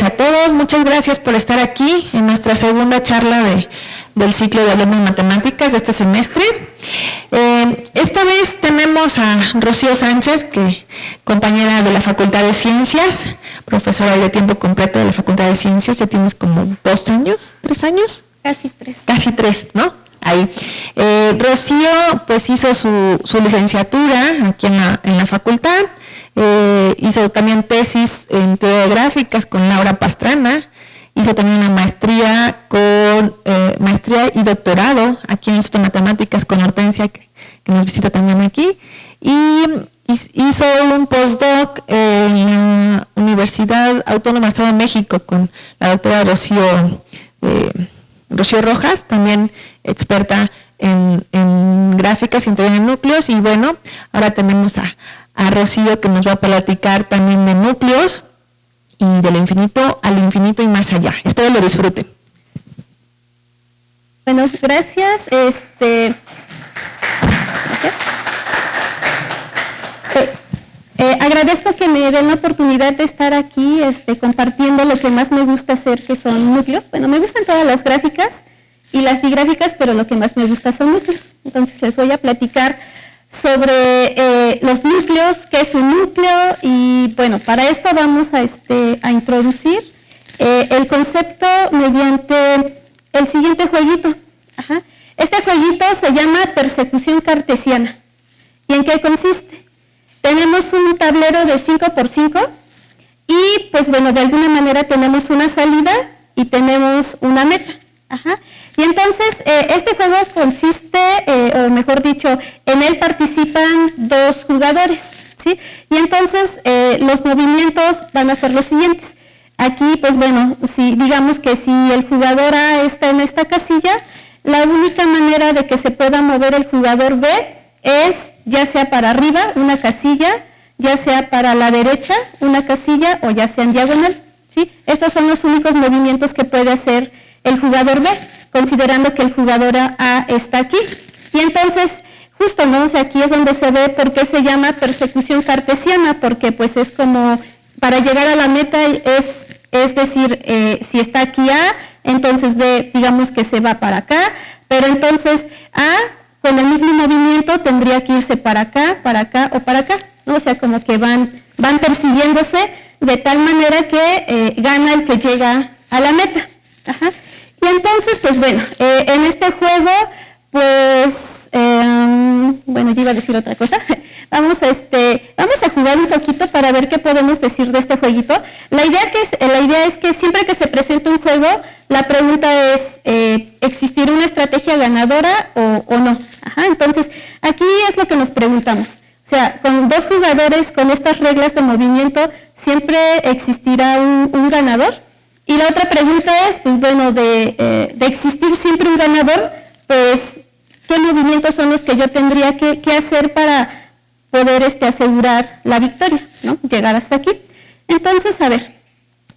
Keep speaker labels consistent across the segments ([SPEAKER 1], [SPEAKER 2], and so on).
[SPEAKER 1] A todos, muchas gracias por estar aquí en nuestra segunda charla del ciclo de Hablemos Matemáticas de este semestre. Esta vez tenemos a Rocío Sánchez, compañera de la Facultad de Ciencias, profesora de tiempo completo de la Facultad de Ciencias. Ya tienes como 2 años, 3 años.
[SPEAKER 2] Casi 3.
[SPEAKER 1] Casi 3, ¿no? Ahí. Rocío pues hizo su licenciatura aquí en la facultad. Hizo también tesis en teoría con Laura Pastrana, hizo también una maestría y doctorado aquí en el Instituto de Matemáticas con Hortensia, que nos visita también aquí, y hizo un postdoc en la Universidad Autónoma del Estado de México con la doctora Rocío Rojas, también experta en gráficas y en teoría de núcleos. Y bueno, ahora tenemos a Rocío, que nos va a platicar también de núcleos y del infinito al infinito y más allá. Espero lo disfruten.
[SPEAKER 2] Bueno, gracias. Agradezco que me den la oportunidad de estar aquí compartiendo lo que más me gusta hacer, que son núcleos. Bueno, me gustan todas las gráficas y las digráficas, pero lo que más me gusta son núcleos. Entonces les voy a platicar sobre los núcleos, qué es un núcleo, y bueno, para esto vamos a introducir el concepto mediante el siguiente jueguito. Este jueguito se llama persecución cartesiana. ¿Y en qué consiste? Tenemos un tablero de 5x5 y pues bueno, de alguna manera tenemos una salida y tenemos una meta. Y entonces, este juego consiste, o mejor dicho, en él participan 2 jugadores, ¿sí? Y entonces, los movimientos van a ser los siguientes. Aquí, pues bueno, digamos que si el jugador A está en esta casilla, la única manera de que se pueda mover el jugador B es ya sea para arriba, una casilla, ya sea para la derecha, una casilla, o ya sea en diagonal, ¿sí? Estos son los únicos movimientos que puede hacer el jugador B, considerando que el jugador A está aquí. Y entonces, justo, ¿no? O sea, aquí es donde se ve por qué se llama persecución cartesiana, porque pues es como, para llegar a la meta, es decir, si está aquí A, entonces B, digamos que se va para acá, pero entonces A, con el mismo movimiento, tendría que irse para acá o para acá, ¿no? O sea, como que van persiguiéndose de tal manera que gana el que llega a la meta. Y entonces, pues bueno, en este juego, pues, bueno, yo iba a decir otra cosa. Vamos a jugar un poquito para ver qué podemos decir de este jueguito. La idea es que siempre que se presenta un juego, la pregunta es, ¿existirá una estrategia ganadora o no? Entonces, aquí es lo que nos preguntamos. O sea, con 2 jugadores, con estas reglas de movimiento, ¿siempre existirá un ganador? Y la otra pregunta es, pues bueno, de existir siempre un ganador, pues, ¿qué movimientos son los que yo tendría que hacer para poder asegurar la victoria, ¿no? Llegar hasta aquí. Entonces, a ver,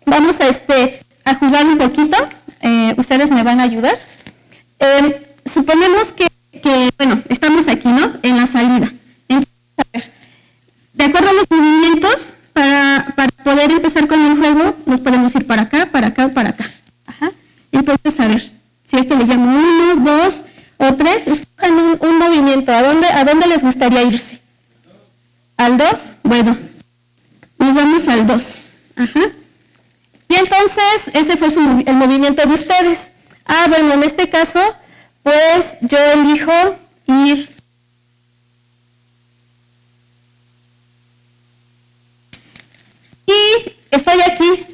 [SPEAKER 2] vamos a jugar un poquito, ustedes me van a ayudar. Suponemos que, bueno, estamos aquí, ¿no? En la salida. Entonces, a ver, de acuerdo a los movimientos, para poder empezar con el juego, nos podemos ir para acá o para acá. Entonces, a ver, si le llamo 1, 2 o 3, escojan un movimiento. ¿A dónde les gustaría irse? ¿Al 2? Bueno, nos vamos al 2. Y entonces, ese fue el movimiento de ustedes. Bueno, en este caso, pues yo elijo ir. Y estoy aquí.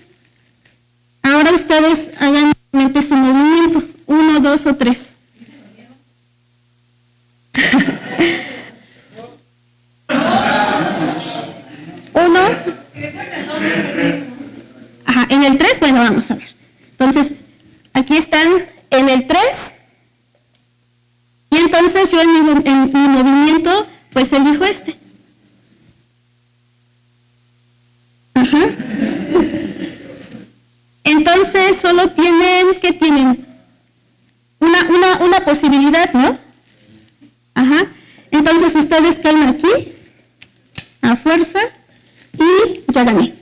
[SPEAKER 2] Ahora ustedes hagan nuevamente su movimiento. 1, 2 o 3. Uno. En el 3, bueno, vamos a ver. Entonces, aquí están en el 3. Y entonces yo en mi movimiento, pues elijo este. Entonces solo tienen, ¿qué tienen? Una posibilidad, ¿no? Entonces ustedes caen aquí, a fuerza, y ya gané.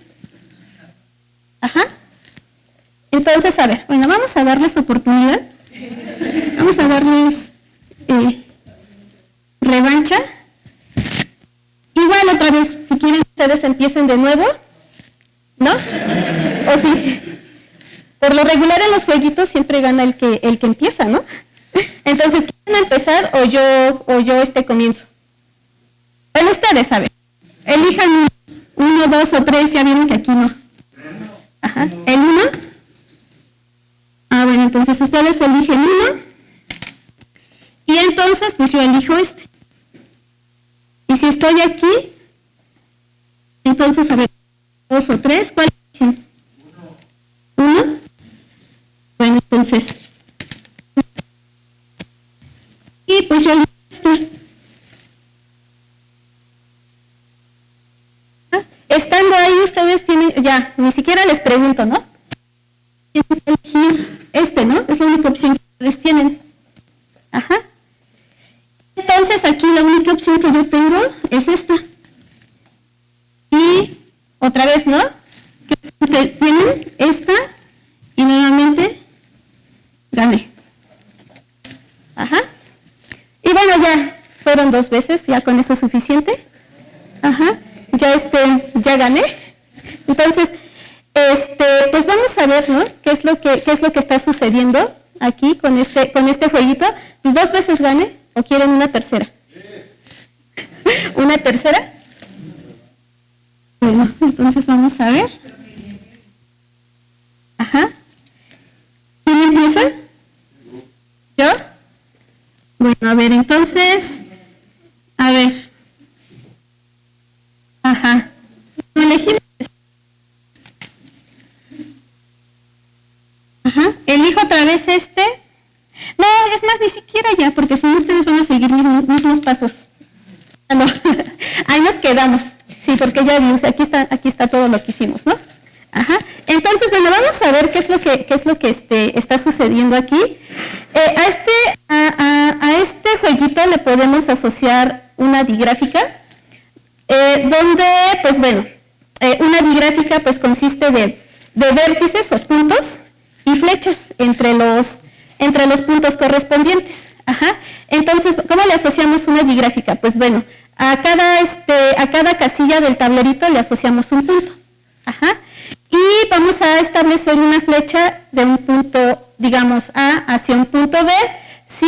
[SPEAKER 2] Entonces, a ver, bueno, vamos a darles oportunidad. Vamos a darles revancha. Igual otra vez, si quieren ustedes empiecen de nuevo, ¿no? O sí. Por lo regular en los jueguitos siempre gana el que empieza, ¿no? Entonces, ¿quieren empezar o yo comienzo? Bueno, ustedes saben. Elijan 1, 2 o 3, ya vieron que aquí no. Ajá, el 1. Ah, bueno, entonces ustedes eligen 1. Y entonces, pues yo elijo este. Y si estoy aquí, entonces, a ver, 2 o 3, ¿cuál eligen? 1. Bueno, entonces. Y pues yo elijo este. Estando ahí, ustedes tienen, ya, ni siquiera les pregunto, ¿no? Tienen que elegir este, ¿no? Es la única opción que ustedes tienen. Ajá. Entonces, aquí la única opción que yo tengo es esta. Y otra vez, ¿no? Que tienen esta y nuevamente gané. Ajá. Y bueno, ya fueron 2 veces, ya con eso es suficiente. Ajá. Ya gané. Entonces, pues vamos a ver, ¿no? ¿Qué es lo que está sucediendo aquí con este jueguito? Pues 2 veces gané, ¿o quieren una tercera? ¿Una tercera? Bueno, entonces vamos a ver. Ajá. ¿Quién empieza? ¿Yo? Bueno, a ver, entonces, a ver. Ajá. Elegimos. Ajá. Elijo otra vez este. No, es más, ni siquiera ya, porque si no ustedes van a seguir mismos pasos. Ah, no. Ahí nos quedamos. Sí, porque ya vimos, aquí está todo lo que hicimos, ¿no? Ajá. Entonces, bueno, vamos a ver qué es lo que está sucediendo aquí. A este jueguito le podemos asociar una digráfica. Donde, pues bueno, una digráfica pues consiste de vértices o puntos y flechas entre los puntos correspondientes. Ajá. Entonces, ¿cómo le asociamos una digráfica? Pues bueno, a cada casilla del tablerito le asociamos un punto. Ajá. Y vamos a establecer una flecha de un punto, digamos, A hacia un punto B, si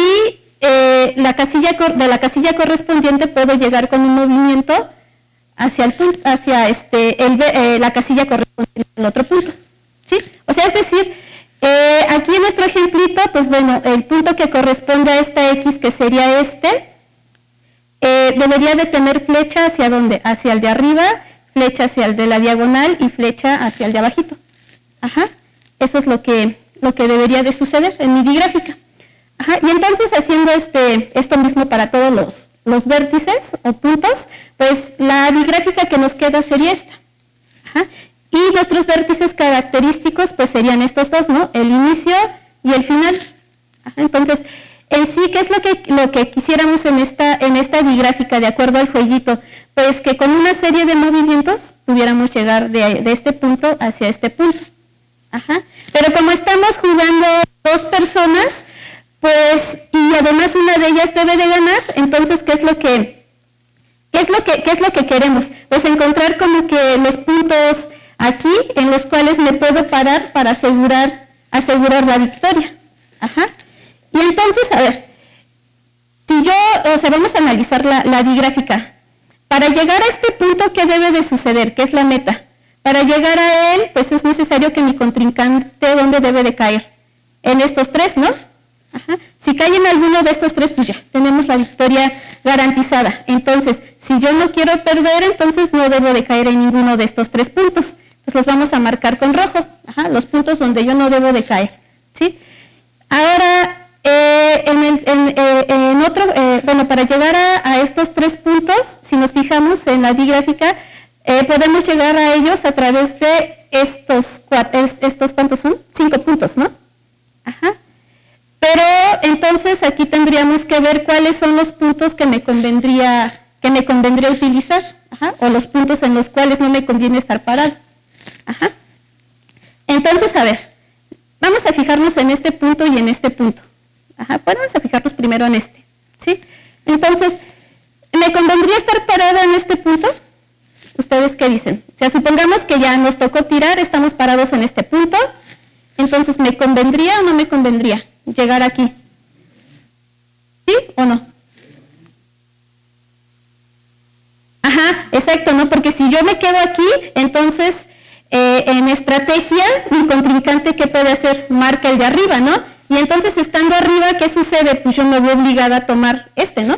[SPEAKER 2] de la casilla correspondiente puedo llegar con un movimiento hacia la casilla correspondiente al otro punto, ¿sí? O sea, es decir, aquí en nuestro ejemplito, pues bueno, el punto que corresponde a esta X, que sería debería de tener flecha hacia ¿dónde? Hacia el de arriba, flecha hacia el de la diagonal y flecha hacia el de abajito. Ajá. Eso es lo que debería de suceder en mi digráfica. Ajá. Y entonces, haciendo esto mismo para todos los vértices o puntos, pues la digráfica que nos queda sería esta. Ajá. Y nuestros vértices característicos pues serían estos dos, ¿no? El inicio y el final. Ajá. Entonces, en sí, ¿qué es lo que quisiéramos en esta digráfica de acuerdo al jueguito? Pues que con una serie de movimientos pudiéramos llegar de este punto hacia este punto. Ajá. Pero como estamos jugando 2 personas, pues, y además una de ellas debe de ganar, entonces, ¿qué es lo que queremos? Pues encontrar como que los puntos aquí en los cuales me puedo parar para asegurar la victoria. Ajá. Y entonces, a ver, vamos a analizar la digráfica. Para llegar a este punto, ¿qué debe de suceder? ¿Qué es la meta? Para llegar a él, pues es necesario que mi contrincante, ¿dónde debe de caer? En estos 3, ¿no? Ajá. Si cae en alguno de estos 3, pues ya, tenemos la victoria garantizada. Entonces, si yo no quiero perder, entonces no debo de caer en ninguno de estos 3 puntos. Entonces los vamos a marcar con rojo. Ajá, los puntos donde yo no debo de caer. ¿Sí? Ahora, para llegar a estos 3 puntos, si nos fijamos en la digráfica, podemos llegar a ellos a través de estos ¿cuántos son? 5 puntos, ¿no? Ajá. Pero entonces aquí tendríamos que ver cuáles son los puntos que me convendría utilizar, ajá, o los puntos en los cuales no me conviene estar parado. Ajá. Entonces, a ver, Vamos a fijarnos en este punto y en este punto. Ajá, bueno, vamos a fijarnos primero en este, ¿sí? Entonces, ¿me convendría estar parada en este punto? ¿Ustedes qué dicen? O sea, supongamos que ya nos tocó tirar, estamos parados en este punto, entonces, ¿me convendría o no me convendría llegar aquí? ¿Sí o no? Ajá, exacto, ¿no? Porque si yo me quedo aquí, entonces, en estrategia, mi contrincante, ¿qué puede hacer? Marca el de arriba, ¿no? Y entonces, estando arriba, ¿qué sucede? Pues yo me veo obligada a tomar este, ¿no?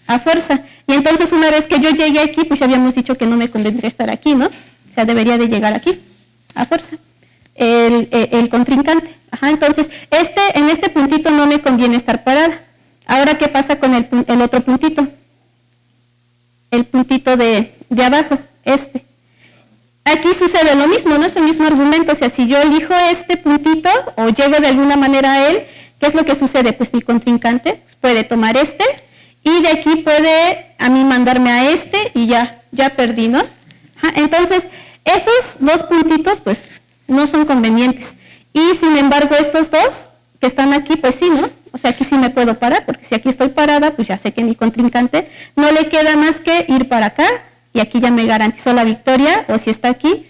[SPEAKER 2] A fuerza. Y entonces, una vez que yo llegué aquí, pues ya habíamos dicho que no me convendría estar aquí, ¿no? O sea, debería de llegar aquí, a fuerza. El contrincante. Ajá, entonces, en este puntito no me conviene estar parada. Ahora, ¿qué pasa con el otro puntito? El puntito de abajo, este. Aquí sucede lo mismo, ¿no? Es el mismo argumento. O sea, si yo elijo este puntito o llego de alguna manera a él, ¿qué es lo que sucede? Pues mi contrincante puede tomar este y de aquí puede a mí mandarme a este y ya perdí, ¿no? Ajá, entonces, esos dos puntitos, pues, no son convenientes. Y, sin embargo, estos dos que están aquí, pues sí, ¿no? O sea, aquí sí me puedo parar, porque si aquí estoy parada, pues ya sé que mi contrincante no le queda más que ir para acá, y aquí ya me garantizó la victoria, o si está aquí,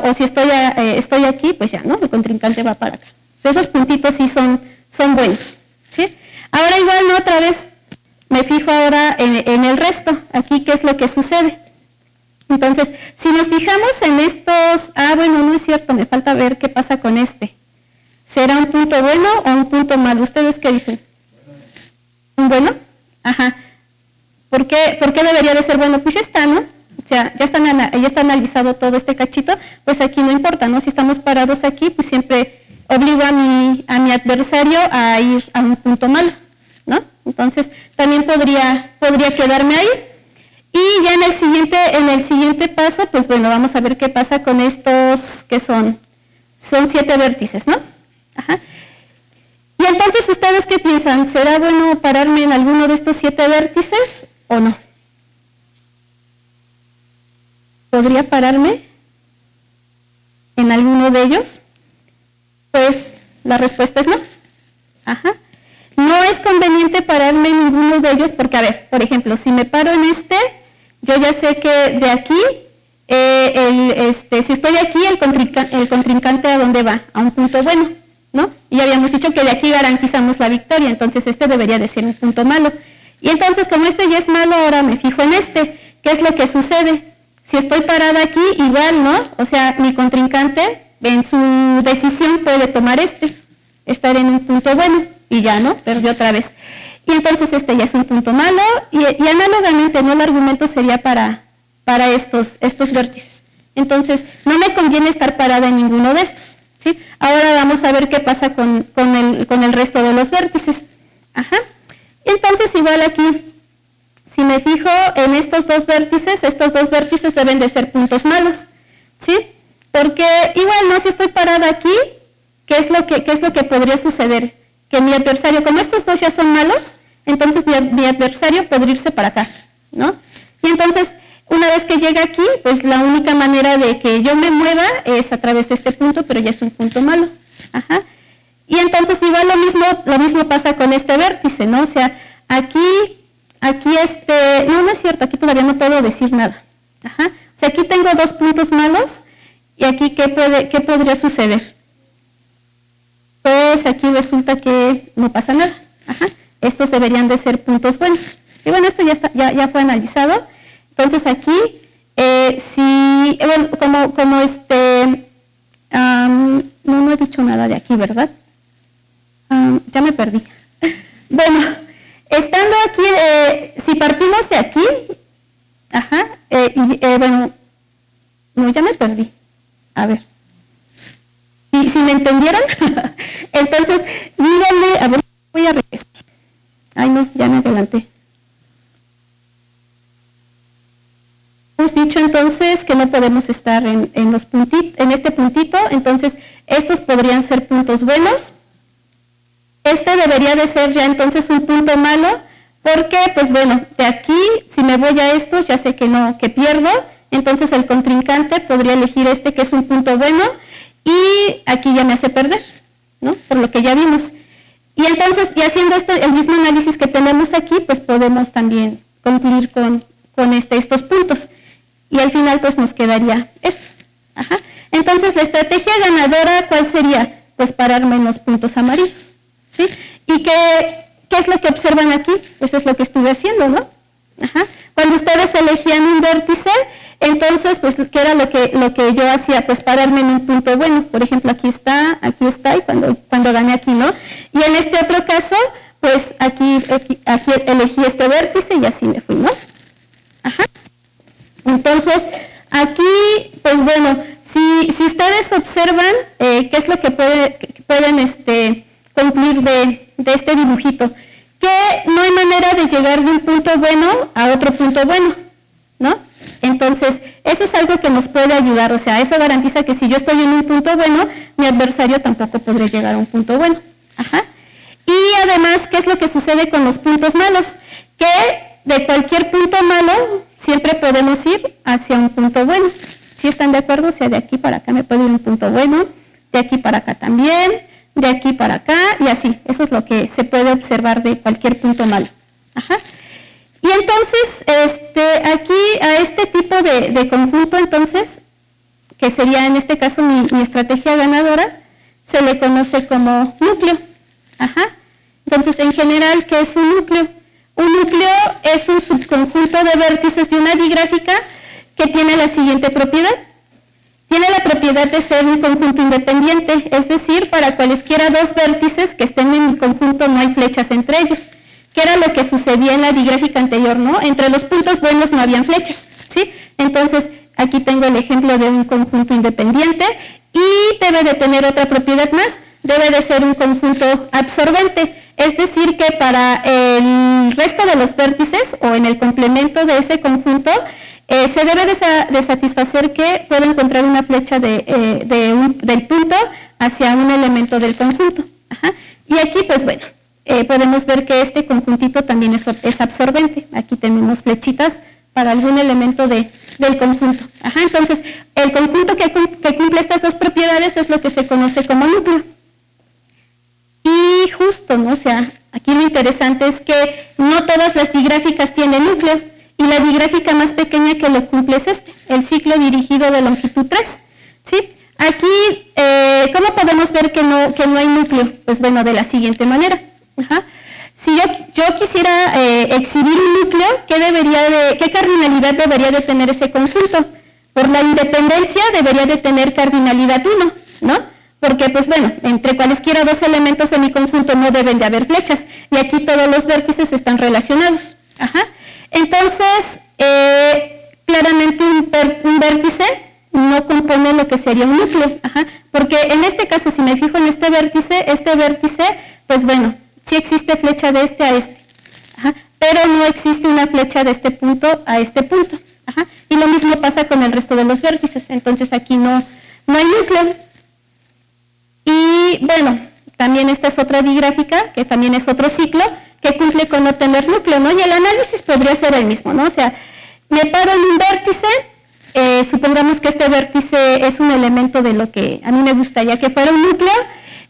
[SPEAKER 2] o si estoy aquí, pues ya, ¿no? El contrincante va para acá. Esos puntitos sí son buenos, ¿sí? Ahora igual, ¿no? Otra vez, me fijo ahora en el resto, aquí, ¿qué es lo que sucede? Entonces, si nos fijamos en estos, bueno, no es cierto, me falta ver qué pasa con este. ¿Será un punto bueno o un punto malo? ¿Ustedes qué dicen? ¿Un bueno? Ajá. ¿Por qué debería de ser bueno? Pues ya está, ¿no? O sea, ya está analizado todo este cachito, pues aquí no importa, ¿no? Si estamos parados aquí, pues siempre obligo a mi adversario a ir a un punto malo, ¿no? Entonces, también podría quedarme ahí. Y ya en el siguiente paso, pues bueno, vamos a ver qué pasa con estos que son 7 vértices, ¿no? Ajá. Y entonces, ¿ustedes qué piensan? ¿Será bueno pararme en alguno de estos 7 vértices o no? ¿Podría pararme en alguno de ellos? Pues la respuesta es no. Ajá. No es conveniente pararme en ninguno de ellos porque, a ver, por ejemplo, si me paro en este, yo ya sé que de aquí, si estoy aquí, el contrincante ¿a dónde va? A un punto bueno, ¿no? Y ya habíamos dicho que de aquí garantizamos la victoria, entonces este debería de ser un punto malo. Y entonces, como este ya es malo, ahora me fijo en este. ¿Qué es lo que sucede? Si estoy parada aquí, igual, ¿no? O sea, mi contrincante, en su decisión, puede tomar estar en un punto bueno, y ya, ¿no? Perdió otra vez. Y entonces este ya es un punto malo, y análogamente, ¿no? El argumento sería para estos vértices. Entonces, no me conviene estar parada en ninguno de estos, ¿sí? Ahora vamos a ver qué pasa con el resto de los vértices. Ajá. Entonces, igual aquí, si me fijo en estos dos vértices deben de ser puntos malos, ¿sí? Porque igual, ¿no? Si estoy parada aquí, ¿qué es lo que podría suceder? Que mi adversario, como estos dos ya son malos, entonces mi adversario podría irse para acá, ¿no? Y entonces, una vez que llega aquí, pues la única manera de que yo me mueva es a través de este punto, pero ya es un punto malo. Ajá. Y entonces igual lo mismo pasa con este vértice, ¿no? O sea, aquí no es cierto, aquí todavía no puedo decir nada. Ajá. O sea, aquí tengo dos puntos malos, y aquí, ¿qué podría suceder? Pues aquí resulta que no pasa nada. Ajá. Estos deberían de ser puntos buenos. Y bueno, esto ya fue analizado. Entonces aquí, no he dicho nada de aquí, ¿verdad? Ya me perdí. Bueno, estando aquí, si partimos de aquí, ajá, no, ya me perdí. A ver. ¿Sí me entendieron? Entonces, díganme, a ver, voy a regresar. Ay, no, ya me adelanté. Hemos dicho entonces que no podemos estar en este puntito, entonces estos podrían ser puntos buenos. Este debería de ser ya entonces un punto malo, porque, pues bueno, de aquí, si me voy a estos, ya sé que pierdo, entonces el contrincante podría elegir este que es un punto bueno, y aquí ya me hace perder, ¿no? Por lo que ya vimos. Y entonces, y haciendo el mismo análisis que tenemos aquí, pues podemos también concluir con estos puntos. Y al final, pues nos quedaría esto. Ajá. Entonces, la estrategia ganadora, ¿cuál sería? Pues pararme en los puntos amarillos, ¿sí? ¿Y qué es lo que observan aquí? Pues es lo que estuve haciendo, ¿no? Ajá. Cuando ustedes elegían un vértice, entonces, pues, ¿qué era lo que yo hacía? Pues pararme en un punto bueno. Por ejemplo, aquí está, y cuando gané aquí, ¿no? Y en este otro caso, pues, aquí elegí este vértice y así me fui, ¿no? Ajá. Entonces, aquí, pues bueno, si ustedes observan qué es lo que pueden concluir de este dibujito, que no hay manera de llegar de un punto bueno a otro punto bueno, ¿no? Entonces, eso es algo que nos puede ayudar, o sea, eso garantiza que si yo estoy en un punto bueno, mi adversario tampoco podrá llegar a un punto bueno. Ajá. Y además, ¿qué es lo que sucede con los puntos malos? Que de cualquier punto malo siempre podemos ir hacia un punto bueno. ¿Sí están de acuerdo? O sea, de aquí para acá me puedo ir a un punto bueno, de aquí para acá también, de aquí para acá y así. Eso es lo que se puede observar de cualquier punto malo. Ajá. Y entonces, aquí a este tipo de conjunto, entonces, que sería en este caso mi estrategia ganadora, se le conoce como núcleo. Ajá. Entonces, en general, ¿qué es un núcleo? Un núcleo es un subconjunto de vértices de una digráfica que tiene la siguiente propiedad. Tiene la propiedad de ser un conjunto independiente, es decir, para cualesquiera dos vértices que estén en el conjunto no hay flechas entre ellos, que era lo que sucedía en la digráfica anterior, ¿no? Entre los puntos buenos no habían flechas, ¿sí? Entonces, aquí tengo el ejemplo de un conjunto independiente y debe de tener otra propiedad más, debe de ser un conjunto absorbente. Es decir, que para el resto de los vértices o en el complemento de ese conjunto se debe de satisfacer que puedo encontrar una flecha del punto hacia un elemento del conjunto. Ajá. Y aquí, pues bueno, podemos ver que este conjuntito también es absorbente. Aquí tenemos flechitas para algún elemento del conjunto. Ajá. Entonces, el conjunto que cumple estas dos propiedades es lo que se conoce como núcleo. Y justo, ¿no? O sea, aquí lo interesante es que no todas las digráficas tienen núcleo, y la digráfica más pequeña que lo cumple es el ciclo dirigido de longitud 3, ¿sí? Aquí, ¿cómo podemos ver que no hay núcleo? Pues bueno, de la siguiente manera. Ajá. Si yo quisiera exhibir un núcleo, ¿qué cardinalidad debería de tener ese conjunto? Por la independencia debería de tener cardinalidad 1, ¿no? Porque, pues bueno, entre cualesquiera dos elementos de mi conjunto no deben de haber flechas, y aquí todos los vértices están relacionados. Ajá. Entonces, claramente un vértice no compone lo que sería un núcleo. Ajá. Porque en este caso, si me fijo en este vértice, pues bueno, sí existe flecha de este a este. Ajá. Pero no existe una flecha de este punto a este punto. Ajá. Y lo mismo pasa con el resto de los vértices. Entonces, aquí no hay núcleo. Y bueno, también esta es otra digráfica, que también es otro ciclo, que cumple con no tener núcleo, ¿no? Y el análisis podría ser el mismo, ¿no? O sea, me paro en un vértice, supongamos que este vértice es un elemento de lo que a mí me gustaría que fuera un núcleo,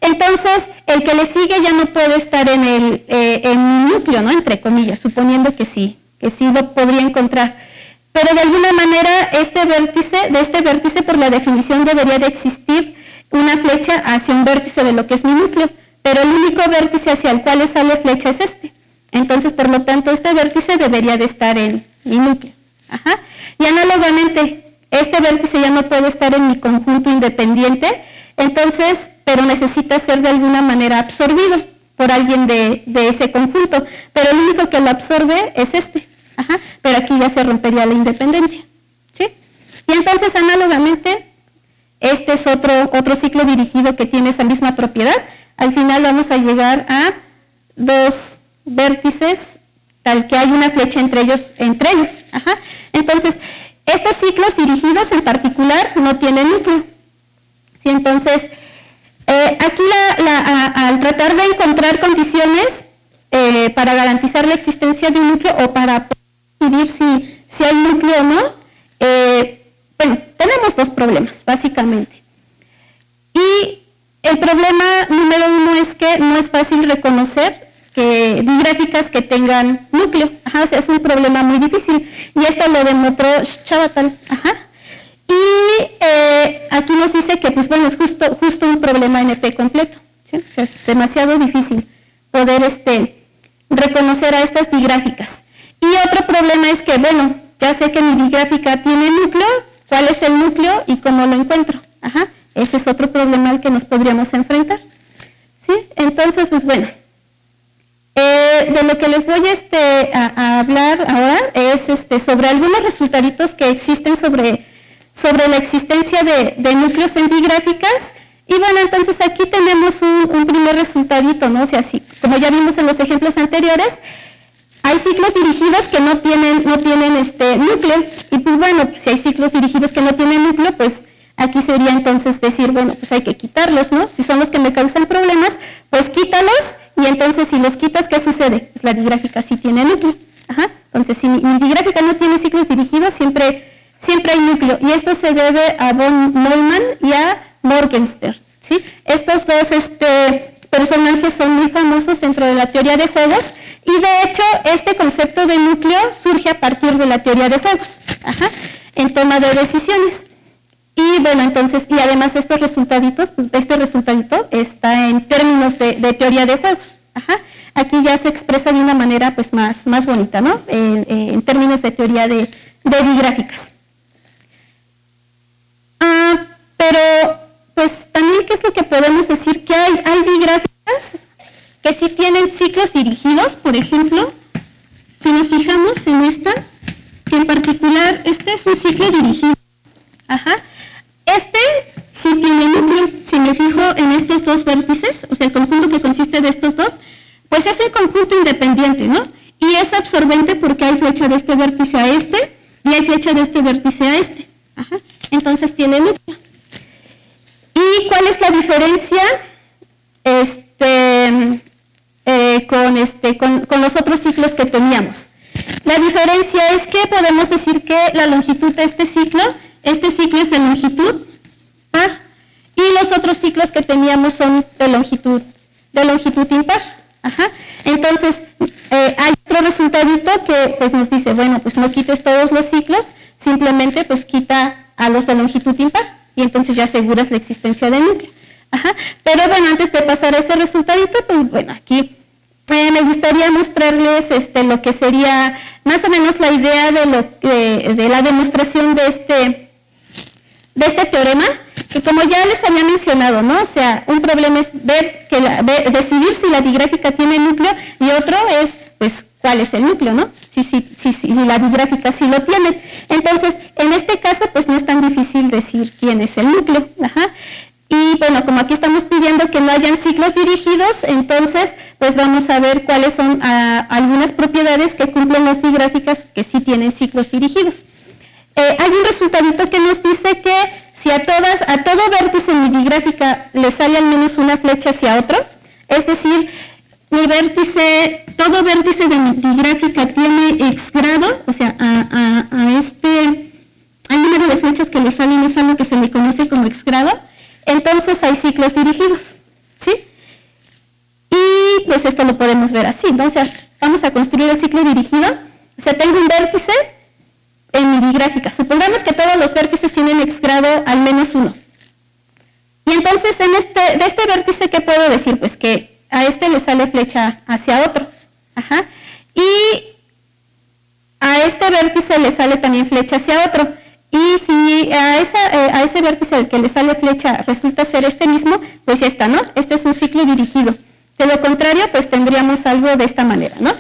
[SPEAKER 2] entonces el que le sigue ya no puede estar en mi núcleo, ¿no? Entre comillas, suponiendo que sí lo podría encontrar. Pero de alguna manera de este vértice por la definición debería de existir una flecha hacia un vértice de lo que es mi núcleo, pero el único vértice hacia el cual sale flecha es este. Entonces, por lo tanto, este vértice debería de estar en mi núcleo. Ajá. Y análogamente, este vértice ya no puede estar en mi conjunto independiente, entonces, pero necesita ser de alguna manera absorbido por alguien de ese conjunto, pero el único que lo absorbe es este. Ajá. Pero aquí ya se rompería la independencia, ¿sí? Y entonces, análogamente, este es otro ciclo dirigido que tiene esa misma propiedad. Al final vamos a llegar a dos vértices, tal que hay una flecha entre ellos. Ajá. Entonces, estos ciclos dirigidos en particular no tienen núcleo. ¿Sí? Entonces, aquí al tratar de encontrar condiciones para garantizar la existencia de un núcleo o para decidir si hay núcleo o no, bueno, tenemos dos problemas, básicamente. Y el problema número 1 es que no es fácil reconocer que digráficas que tengan núcleo. Ajá, o sea, es un problema muy difícil. Y esto lo demostró Chavatal. Ajá. Y aquí nos dice que, pues bueno, es justo un problema NP completo. ¿Sí? O sea, es demasiado difícil poder reconocer a estas digráficas. Y otro problema es que, bueno, ya sé que mi digráfica tiene núcleo, ¿cuál es el núcleo y cómo lo encuentro? Ajá, ese es otro problema al que nos podríamos enfrentar. ¿Sí? Entonces, pues bueno, de lo que les voy a hablar ahora es sobre algunos resultaditos que existen sobre la existencia de núcleos en digráficas. Y bueno, entonces aquí tenemos un primer resultadito, ¿no? O sea, sí, como ya vimos en los ejemplos anteriores, hay ciclos dirigidos que no tienen núcleo. Y pues bueno, si hay ciclos dirigidos que no tienen núcleo, pues aquí sería entonces decir, bueno, pues hay que quitarlos, ¿no? Si son los que me causan problemas, pues quítalos, y entonces si los quitas, ¿qué sucede? Pues la digráfica sí tiene núcleo. Ajá. Entonces, si mi digráfica no tiene ciclos dirigidos, siempre hay núcleo. Y esto se debe a von Neumann y a Morgenstern, ¿sí? Estos dos personajes son muy famosos dentro de la teoría de juegos, y de hecho este concepto de núcleo surge a partir de la teoría de juegos, ajá, en toma de decisiones. Y bueno, entonces, y además estos resultaditos, pues este resultadito está en términos de teoría de juegos. Ajá. Aquí ya se expresa de una manera pues más bonita, ¿no? En términos de teoría de digráficas. Pero, pues también, ¿qué es lo que podemos decir? Que hay digráficas que sí tienen ciclos dirigidos. Por ejemplo, si nos fijamos en esta, que en particular este es un ciclo dirigido. Ajá. Este sí tiene núcleo. Si me fijo en estos dos vértices, o sea, el conjunto que consiste de estos dos, pues es un conjunto independiente, ¿no? Y es absorbente porque hay flecha de este vértice a este y hay flecha de este vértice a este. Ajá. Entonces tiene núcleo. ¿Y cuál es la diferencia con los otros ciclos que teníamos? La diferencia es que podemos decir que la longitud de este ciclo es de longitud par, y los otros ciclos que teníamos son de longitud impar. Ajá. Entonces, hay otro resultadito que pues nos dice, bueno, pues no quites todos los ciclos, simplemente pues quita a los de longitud impar, y entonces ya aseguras la existencia del núcleo. Ajá. Pero bueno, antes de pasar a ese resultadito, pues bueno, aquí me gustaría mostrarles lo que sería más o menos la idea de la demostración de este teorema, que como ya les había mencionado, ¿no? O sea, un problema es decidir si la digráfica tiene núcleo, y otro es, pues, cuál es el núcleo, ¿no? Si la digráfica sí lo tiene. Entonces, en este caso, pues no es tan difícil decir quién es el núcleo. Ajá. Y bueno, como aquí estamos pidiendo que no hayan ciclos dirigidos, entonces pues vamos a ver cuáles son algunas propiedades que cumplen las digráficas que sí tienen ciclos dirigidos. Hay un resultadito que nos dice que si a todo vértice en mi digráfica le sale al menos una flecha hacia otro, es decir, todo vértice de mi digráfica tiene x grado, o sea, al número de flechas que le salen es algo que se le conoce como x grado, entonces hay ciclos dirigidos, ¿sí? Y pues esto lo podemos ver así, ¿no? O sea, vamos a construir el ciclo dirigido. O sea, tengo un vértice en mi digráfica. Supongamos que todos los vértices tienen x grado al menos 1. Y entonces, de este vértice, ¿qué puedo decir? Pues que a este le sale flecha hacia otro. Ajá. Y a este vértice le sale también flecha hacia otro. Y si a ese vértice al que le sale flecha resulta ser este mismo, pues ya está, ¿no? Este es un ciclo dirigido. De lo contrario, pues tendríamos algo de esta manera, ¿no?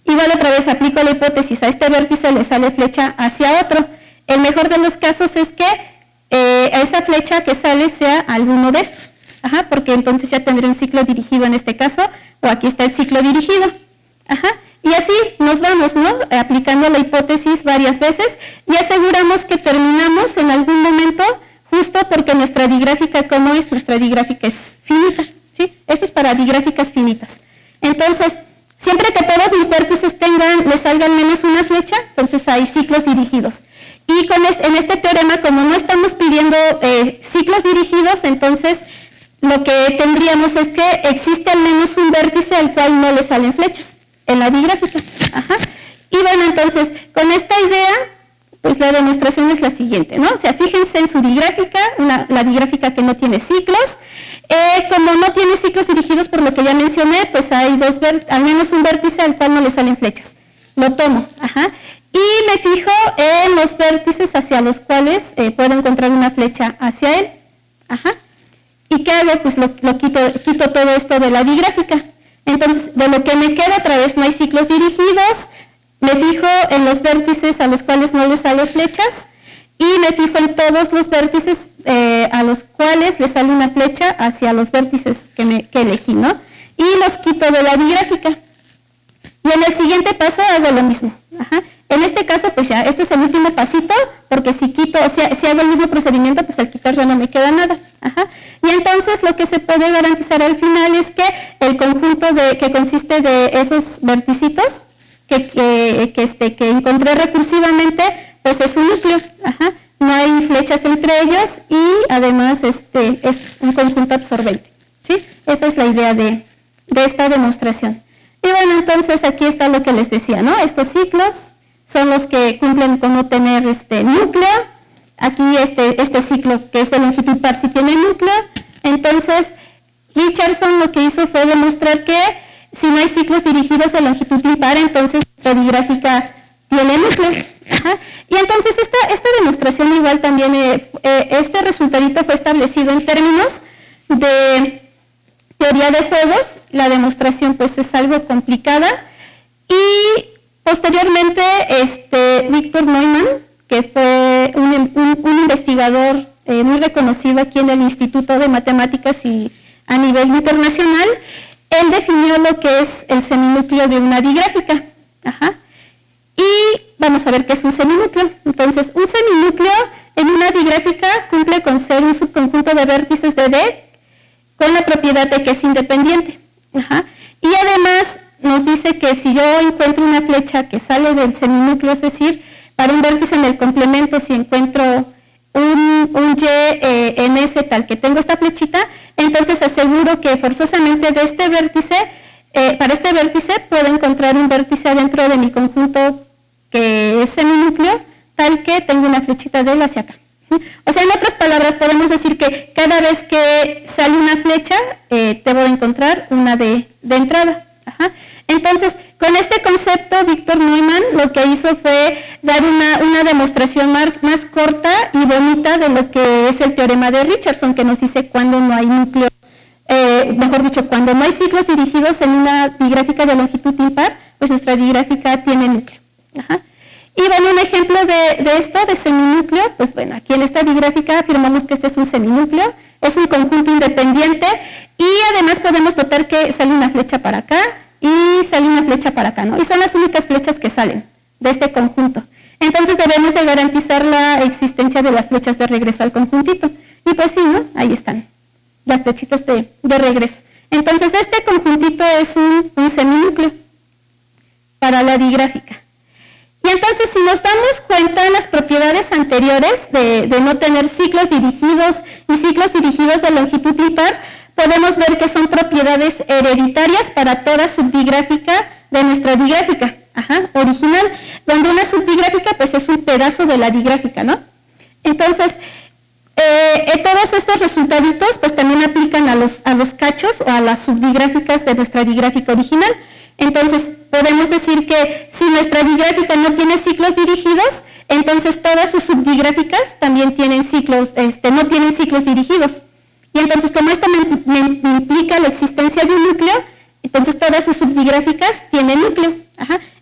[SPEAKER 2] Igual otra vez aplico la hipótesis, a este vértice le sale flecha hacia otro. El mejor de los casos es que esa flecha que sale sea alguno de estos. Ajá, porque entonces ya tendré un ciclo dirigido en este caso, o aquí está el ciclo dirigido. Ajá. Y así nos vamos, ¿no? Aplicando la hipótesis varias veces y aseguramos que terminamos en algún momento, justo porque nuestra digráfica, ¿cómo es? Nuestra digráfica es finita, ¿sí? Esto es para digráficas finitas. Entonces, siempre que todos mis vértices les salgan menos una flecha, entonces hay ciclos dirigidos. Y en este teorema, como no estamos pidiendo ciclos dirigidos, entonces lo que tendríamos es que existe al menos un vértice al cual no le salen flechas en la digráfica. Ajá. Y bueno, entonces, con esta idea, pues la demostración es la siguiente, ¿no? O sea, fíjense en su digráfica, la digráfica que no tiene ciclos. Como no tiene ciclos dirigidos, por lo que ya mencioné, pues hay al menos un vértice al cual no le salen flechas. Lo tomo, ajá. Y me fijo en los vértices hacia los cuales puedo encontrar una flecha hacia él. Ajá. ¿Y qué hago? Pues quito todo esto de la digráfica. Entonces, de lo que me queda, otra vez no hay ciclos dirigidos, me fijo en los vértices a los cuales no le salen flechas y me fijo en todos los vértices a los cuales le sale una flecha hacia los vértices que elegí, ¿no? Y los quito de la digráfica. Y en el siguiente paso hago lo mismo. Ajá. En este caso, pues ya, este es el último pasito, porque si quito, o sea, si hago el mismo procedimiento, pues al quitar ya no me queda nada. Ajá. Y entonces lo que se puede garantizar al final es que el conjunto que consiste de esos verticitos que encontré recursivamente, pues es un núcleo. Ajá. No hay flechas entre ellos y además es un conjunto absorbente. ¿Sí? Esa es la idea de esta demostración. Y bueno, entonces aquí está lo que les decía, ¿no? Estos ciclos son los que cumplen con no tener núcleo. Aquí este ciclo que es de longitud par sí tiene núcleo. Entonces, Richardson lo que hizo fue demostrar que si no hay ciclos dirigidos de longitud impar, entonces nuestra digráfica tiene núcleo. Ajá. Y entonces esta demostración igual también, este resultadito fue establecido en términos de teoría de juegos. La demostración pues es algo complicada y posteriormente Victor Neumann, que fue un investigador muy reconocido aquí en el Instituto de Matemáticas y a nivel internacional, él definió lo que es el seminúcleo de una digráfica. Ajá. Y vamos a ver qué es un seminúcleo. Entonces, un seminúcleo en una digráfica cumple con ser un subconjunto de vértices de D con la propiedad de que es independiente. Ajá. Y además nos dice que si yo encuentro una flecha que sale del seminúcleo, es decir, para un vértice en el complemento, si encuentro un Y en S tal que tengo esta flechita, entonces aseguro que forzosamente de este vértice, para este vértice puedo encontrar un vértice adentro de mi conjunto que es seminúcleo, tal que tengo una flechita de él hacia acá. O sea, en otras palabras, podemos decir que cada vez que sale una flecha, debo de encontrar una de entrada. Ajá. Entonces, con este concepto, Victor Neumann lo que hizo fue dar una demostración más corta y bonita de lo que es el teorema de Richardson, que nos dice cuando no hay núcleo, mejor dicho, cuando no hay ciclos dirigidos en una digráfica de longitud impar, pues nuestra digráfica tiene núcleo. Ajá. Y bueno, un ejemplo de esto, de seminúcleo, pues bueno, aquí en esta digráfica afirmamos que este es un seminúcleo, es un conjunto independiente y además podemos notar que sale una flecha para acá y sale una flecha para acá, ¿no? Y son las únicas flechas que salen de este conjunto. Entonces debemos de garantizar la existencia de las flechas de regreso al conjuntito. Y pues sí, ¿no? Ahí están, las flechitas de regreso. Entonces este conjuntito es un seminúcleo para la digráfica. Y entonces, si nos damos cuenta de las propiedades anteriores de no tener ciclos dirigidos y ciclos dirigidos de longitud impar, podemos ver que son propiedades hereditarias para toda subdigráfica de nuestra digráfica original, donde una subdigráfica pues es un pedazo de la digráfica, ¿no? Entonces, todos estos resultaditos pues también aplican a los cachos o a las subdigráficas de nuestra digráfica original. Entonces, podemos decir que si nuestra digráfica no tiene ciclos dirigidos, entonces todas sus subdigráficas también tienen ciclos, no tienen ciclos dirigidos. Y entonces, como esto me implica la existencia de un núcleo, entonces todas sus subdigráficas tienen núcleo,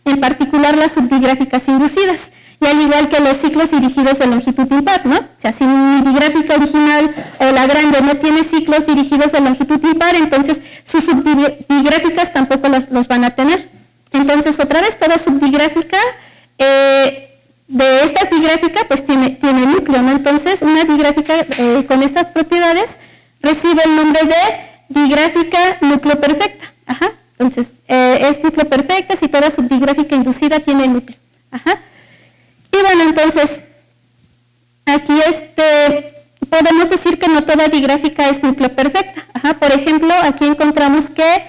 [SPEAKER 2] en particular las subdigráficas inducidas. Y al igual que los ciclos dirigidos de longitud impar, ¿no? O sea, si mi digráfica original o la grande no tiene ciclos dirigidos de longitud impar, entonces sus subdigráficas tampoco los van a tener. Entonces, otra vez, toda subdigráfica de esta digráfica pues tiene núcleo, ¿no? Entonces, una digráfica con estas propiedades recibe el nombre de digráfica núcleo perfecta. Entonces, es núcleo perfecta si toda subdigráfica inducida tiene núcleo. Y bueno, entonces, aquí podemos decir que no toda digráfica es núcleo perfecta. Por ejemplo, aquí encontramos que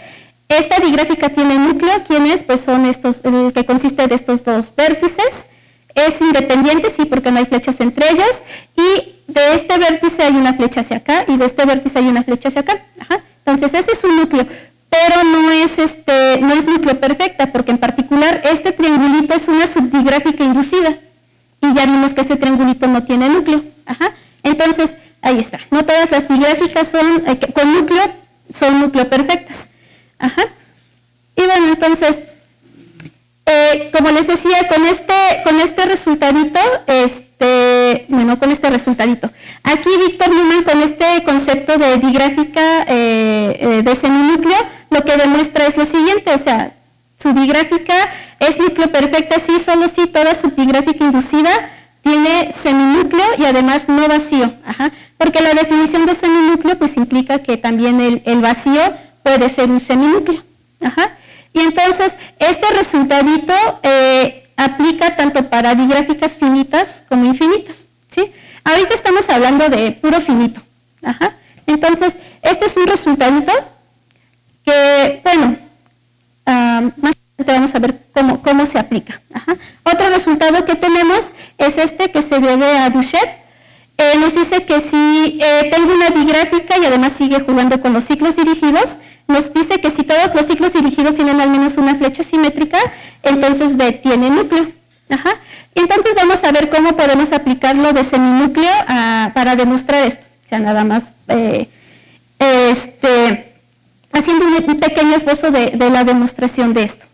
[SPEAKER 2] esta digráfica tiene núcleo. ¿Quiénes? Pues son estos, el que consiste de estos dos vértices. Es independiente, sí, porque no hay flechas entre ellos. Y de este vértice hay una flecha hacia acá y de este vértice hay una flecha hacia acá. Entonces ese es un núcleo, pero no es núcleo perfecta, porque en particular este triangulito es una subdigráfica inducida. Y ya vimos que ese triangulito no tiene núcleo. Entonces, ahí está. No todas las digráficas con núcleo son núcleo perfectas. Y bueno, entonces, como les decía, con este resultadito, aquí Víctor Newman, con este concepto de digráfica de seminúcleo, lo que demuestra es lo siguiente, o sea, su digráfica es núcleo perfecta, sí, solo si toda subdigráfica inducida tiene seminúcleo y además no vacío, porque la definición de seminúcleo pues implica que también el vacío puede ser un seminúcleo. Y entonces, este resultadito aplica tanto para digráficas finitas como infinitas, ¿sí? Ahorita estamos hablando de puro finito. Entonces, este es un resultadito que, bueno, más adelante vamos a ver cómo se aplica. Otro resultado que tenemos es este que se debe a Duchet. Nos dice que si tengo una digráfica y además sigue jugando con los ciclos dirigidos, nos dice que si todos los ciclos dirigidos tienen al menos una flecha simétrica, entonces D tiene núcleo. Entonces vamos a ver cómo podemos aplicarlo de seminúcleo para demostrar esto. O sea, nada más haciendo un pequeño esbozo de la demostración de esto.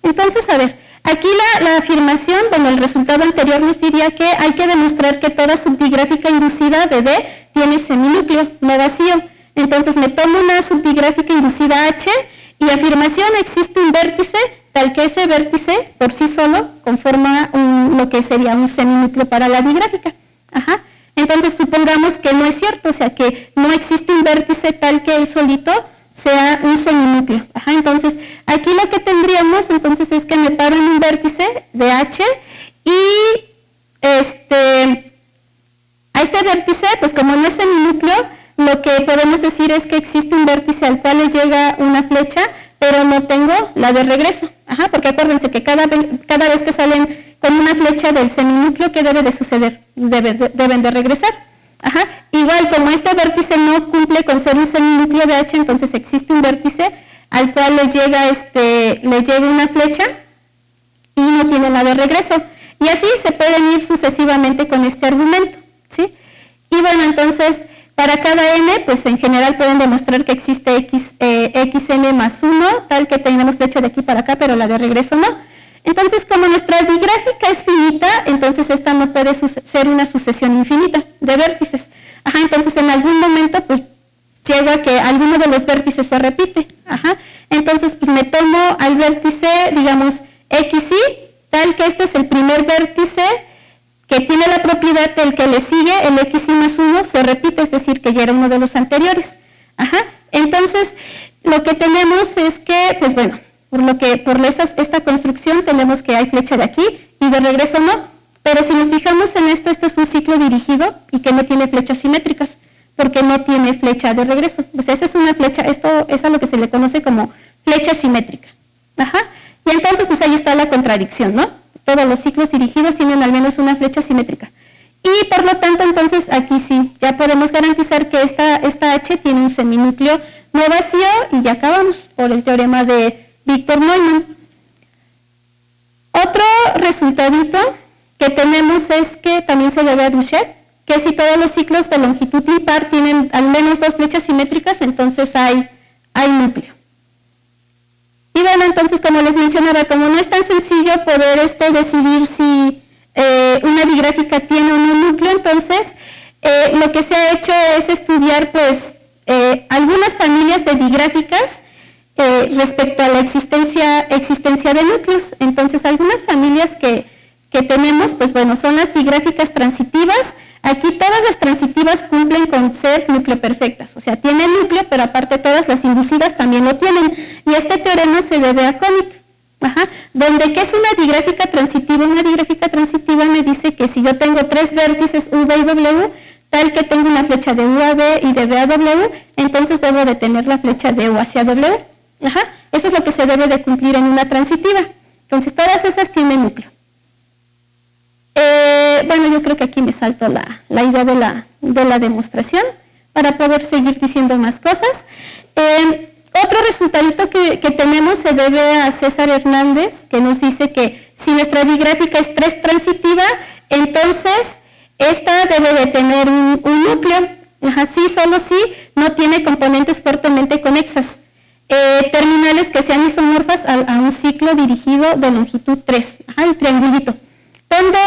[SPEAKER 2] Entonces, a ver, aquí la afirmación, bueno, el resultado anterior nos diría que hay que demostrar que toda subdigráfica inducida de D tiene seminúcleo, no vacío. Entonces me tomo una subdigráfica inducida H y afirmación, existe un vértice tal que ese vértice por sí solo conforma lo que sería un seminúcleo para la digráfica. Entonces supongamos que no es cierto, o sea que no existe un vértice tal que él solito sea un seminúcleo. Entonces, aquí lo que tendríamos entonces es que me paro en un vértice de H y a este vértice, pues como no es seminúcleo, lo que podemos decir es que existe un vértice al cual le llega una flecha, pero no tengo la de regreso. Porque acuérdense que cada vez que salen con una flecha del seminúcleo, ¿qué debe de suceder? Deben de regresar. Igual, como este vértice no cumple con ser un seminúcleo de H, entonces existe un vértice al cual le llega una flecha y no tiene la de regreso. Y así se pueden ir sucesivamente con este argumento, ¿sí? Y bueno, entonces, para cada n, pues en general pueden demostrar que existe xn más 1, tal que tenemos flecha de aquí para acá, pero la de regreso no. Entonces, como nuestra digráfica es finita, entonces esta no puede ser una sucesión infinita de vértices. Entonces en algún momento, pues, llego a que alguno de los vértices se repite. Entonces, pues me tomo al vértice, digamos, xy, tal que este es el primer vértice que tiene la propiedad del que le sigue, el xy más 1 se repite, es decir, que ya era uno de los anteriores. Entonces, lo que tenemos es que, pues bueno, por esta construcción tenemos que hay flecha de aquí y de regreso no, pero si nos fijamos en esto es un ciclo dirigido y que no tiene flechas simétricas, porque no tiene flecha de regreso. O sea, esa es una flecha, esto es a lo que se le conoce como flecha simétrica. Y entonces, pues ahí está la contradicción, ¿no? Todos los ciclos dirigidos tienen al menos una flecha simétrica. Y por lo tanto, entonces, aquí sí, ya podemos garantizar que esta H tiene un seminúcleo no vacío y ya acabamos por el teorema de Víctor Neumann. Otro resultadito que tenemos es que también se debe a Duchet, que si todos los ciclos de longitud impar tienen al menos dos flechas simétricas, entonces hay núcleo. Y bueno, entonces como les mencionaba, como no es tan sencillo poder decidir si una digráfica tiene o no núcleo, entonces lo que se ha hecho es estudiar pues algunas familias de digráficas respecto a la existencia de núcleos. Entonces, algunas familias que tenemos, pues bueno, son las digráficas transitivas. Aquí todas las transitivas cumplen con ser núcleo perfectas, o sea, tienen núcleo, pero aparte todas las inducidas también lo tienen. Y este teorema se debe a Koenig, donde ¿qué es una digráfica transitiva? Una digráfica transitiva me dice que si yo tengo tres vértices V y W, tal que tengo una flecha de U a B y de B a W, entonces debo de tener la flecha de U hacia W. Eso es lo que se debe de cumplir en una transitiva. Entonces, todas esas tienen núcleo. Bueno, yo creo que aquí me salto la idea de la demostración para poder seguir diciendo más cosas. Otro resultadito que tenemos se debe a César Hernández, que nos dice que si nuestra digráfica es 3 transitiva, entonces esta debe de tener un núcleo. Sí, solo si no tiene componentes fuertemente conexas. Terminales que sean isomorfas a un ciclo dirigido de longitud 3, el triangulito. Donde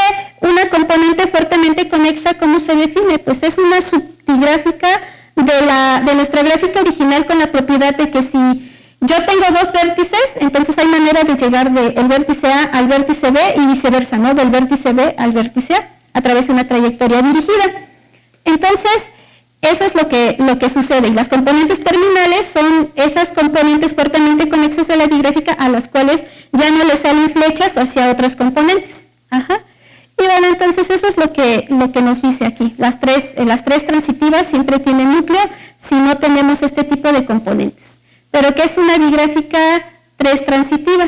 [SPEAKER 2] una componente fuertemente conexa, ¿cómo se define? Pues es una subdigráfica de nuestra gráfica original con la propiedad de que si yo tengo 2 vértices, entonces hay manera de llegar del vértice A al vértice B y viceversa, ¿no? Del vértice B al vértice A través de una trayectoria dirigida. Entonces, eso es lo que sucede. Y las componentes terminales son esas componentes fuertemente conexas a la digráfica a las cuales ya no le salen flechas hacia otras componentes. Y bueno, entonces eso es lo que nos dice aquí. Las tres transitivas siempre tienen núcleo si no tenemos este tipo de componentes. Pero ¿qué es una digráfica 3 transitiva?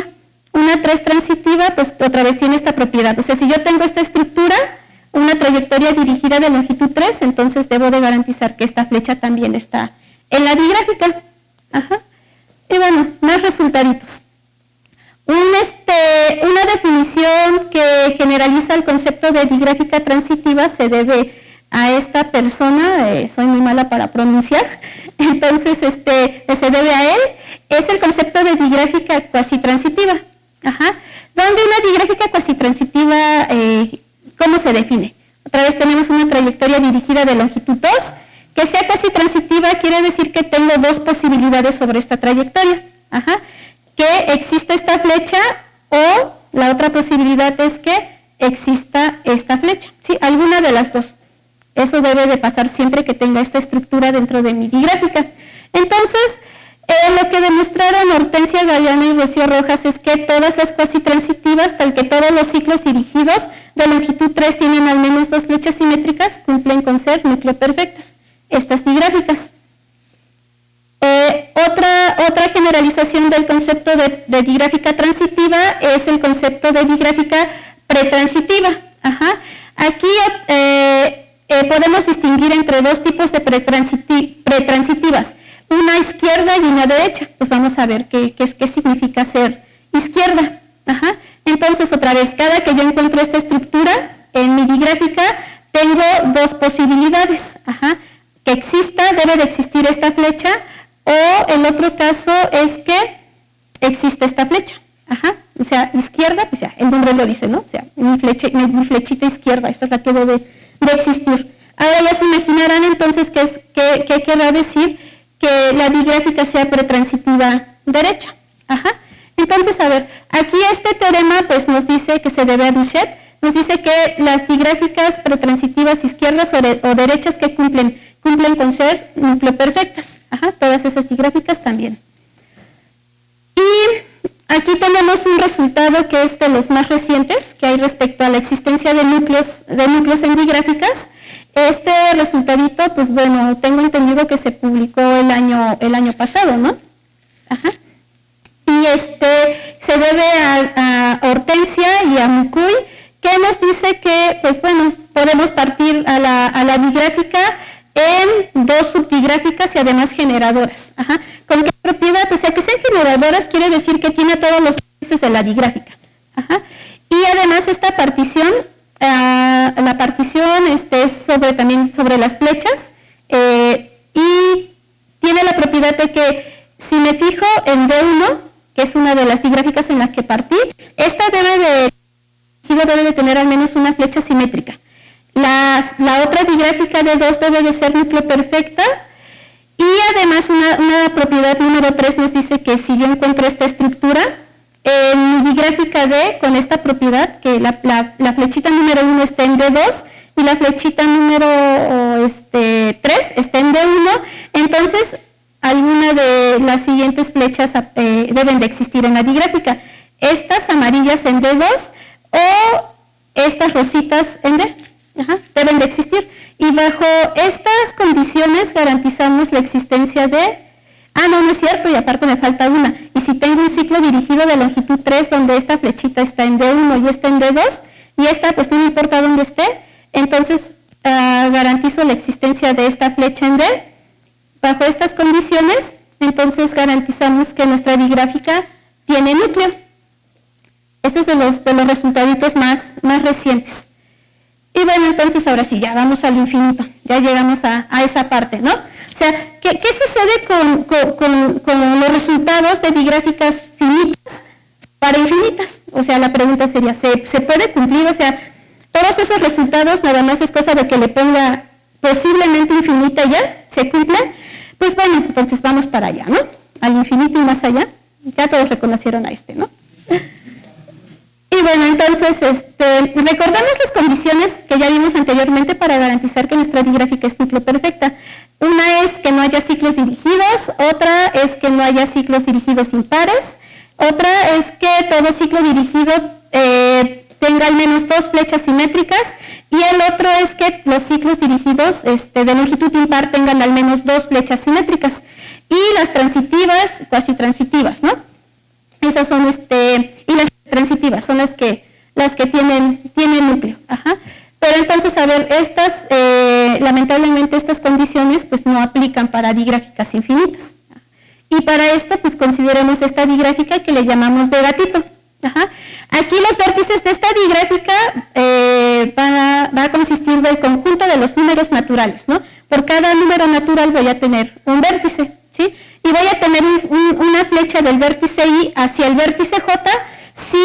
[SPEAKER 2] Una 3 transitiva, pues otra vez tiene esta propiedad. O sea, si yo tengo esta estructura, una trayectoria dirigida de longitud 3, entonces debo de garantizar que esta flecha también está en la digráfica. Y bueno, más resultaditos. Una definición que generaliza el concepto de digráfica transitiva se debe a esta persona, soy muy mala para pronunciar, entonces se debe a él, es el concepto de digráfica cuasitransitiva. Donde una digráfica cuasitransitiva, ¿cómo se define? Otra vez tenemos una trayectoria dirigida de longitud 2, que sea cuasitransitiva quiere decir que tengo 2 posibilidades sobre esta trayectoria. Que exista esta flecha o la otra posibilidad es que exista esta flecha. ¿Sí? Alguna de las dos. Eso debe de pasar siempre que tenga esta estructura dentro de mi digráfica. Entonces, lo que demostraron Hortensia Galeana y Rocío Rojas es que todas las cuasitransitivas, tal que todos los ciclos dirigidos de longitud 3 tienen al menos 2 flechas simétricas, cumplen con ser núcleo perfectas, estas digráficas. Otra generalización del concepto de digráfica transitiva es el concepto de digráfica pretransitiva. Aquí podemos distinguir entre 2 tipos de pretransitivas, una izquierda y una derecha. Pues vamos a ver qué significa ser izquierda. Entonces, otra vez, cada que yo encuentro esta estructura en mi digráfica, tengo 2 posibilidades. Que exista, debe de existir esta flecha, o el otro caso es que existe esta flecha. O sea, izquierda, pues ya, el nombre lo dice, ¿no? O sea, mi flechita izquierda, esta es la que debe de existir. Ahora ya se imaginarán entonces qué querrá decir que la digráfica sea pretransitiva derecha. Entonces, a ver, aquí este teorema pues nos dice que se debe a Duchet, nos dice que las digráficas pretransitivas izquierdas o derechas que cumplen con ser núcleo perfectas. Todas esas digráficas también. Y aquí tenemos un resultado que es de los más recientes que hay respecto a la existencia de núcleos en digráficas. Este resultadito, pues bueno, tengo entendido que se publicó el año pasado, ¿no? Y se debe a Hortensia y a Mucuy, que nos dice que, pues bueno, podemos partir a la digráfica en 2 subdigráficas y además generadoras. ¿Con qué propiedad? O sea, que sean generadoras quiere decir que tiene todos los vértices de la digráfica. Y además esta partición, la partición es también sobre las flechas y tiene la propiedad de que si me fijo en D1, que es una de las digráficas en las que partí, esta debe de tener al menos una flecha simétrica. La otra digráfica de 2 debe de ser núcleo perfecta y además una propiedad número 3 nos dice que si yo encuentro esta estructura, en mi digráfica D con esta propiedad, que la flechita número 1 está en D2 y la flechita número 3 está en D1, entonces alguna de las siguientes flechas deben de existir en la digráfica. Estas amarillas en D2 o estas rositas en D. Deben de existir. Y bajo estas condiciones garantizamos la existencia de... no es cierto, y aparte me falta una. Y si tengo un ciclo dirigido de longitud 3, donde esta flechita está en D1 y esta en D2, y esta pues no me importa dónde esté, entonces garantizo la existencia de esta flecha en D. Bajo estas condiciones, entonces garantizamos que nuestra digráfica tiene núcleo. Este es de los resultaditos más recientes. Y bueno, entonces ahora sí, ya vamos al infinito, ya llegamos a esa parte, ¿no? O sea, ¿qué sucede con los resultados de digráficas finitas para infinitas? O sea, la pregunta sería, ¿se puede cumplir? O sea, todos esos resultados nada más es cosa de que le ponga posiblemente infinita ya, ¿se cumple? Pues bueno, entonces vamos para allá, ¿no? Al infinito y más allá. Ya todos reconocieron a ¿no? Y bueno, entonces, recordamos las condiciones que ya vimos anteriormente para garantizar que nuestra digráfica es núcleo perfecta. Una es que no haya ciclos dirigidos, otra es que no haya ciclos dirigidos impares, otra es que todo ciclo dirigido tenga al menos 2 flechas simétricas, y el otro es que los ciclos dirigidos de longitud impar tengan al menos 2 flechas simétricas. Y las transitivas, cuasi transitivas, ¿no? Esas son, y las transitivas son las que tienen núcleo. Pero entonces, a ver, lamentablemente estas condiciones pues no aplican para digráficas infinitas. Y para esto pues consideremos esta digráfica que le llamamos de gatito. Aquí los vértices de esta digráfica va a consistir del conjunto de los números naturales, ¿no? Por cada número natural voy a tener un vértice, ¿sí? Y voy a tener una flecha del vértice I hacia el vértice J si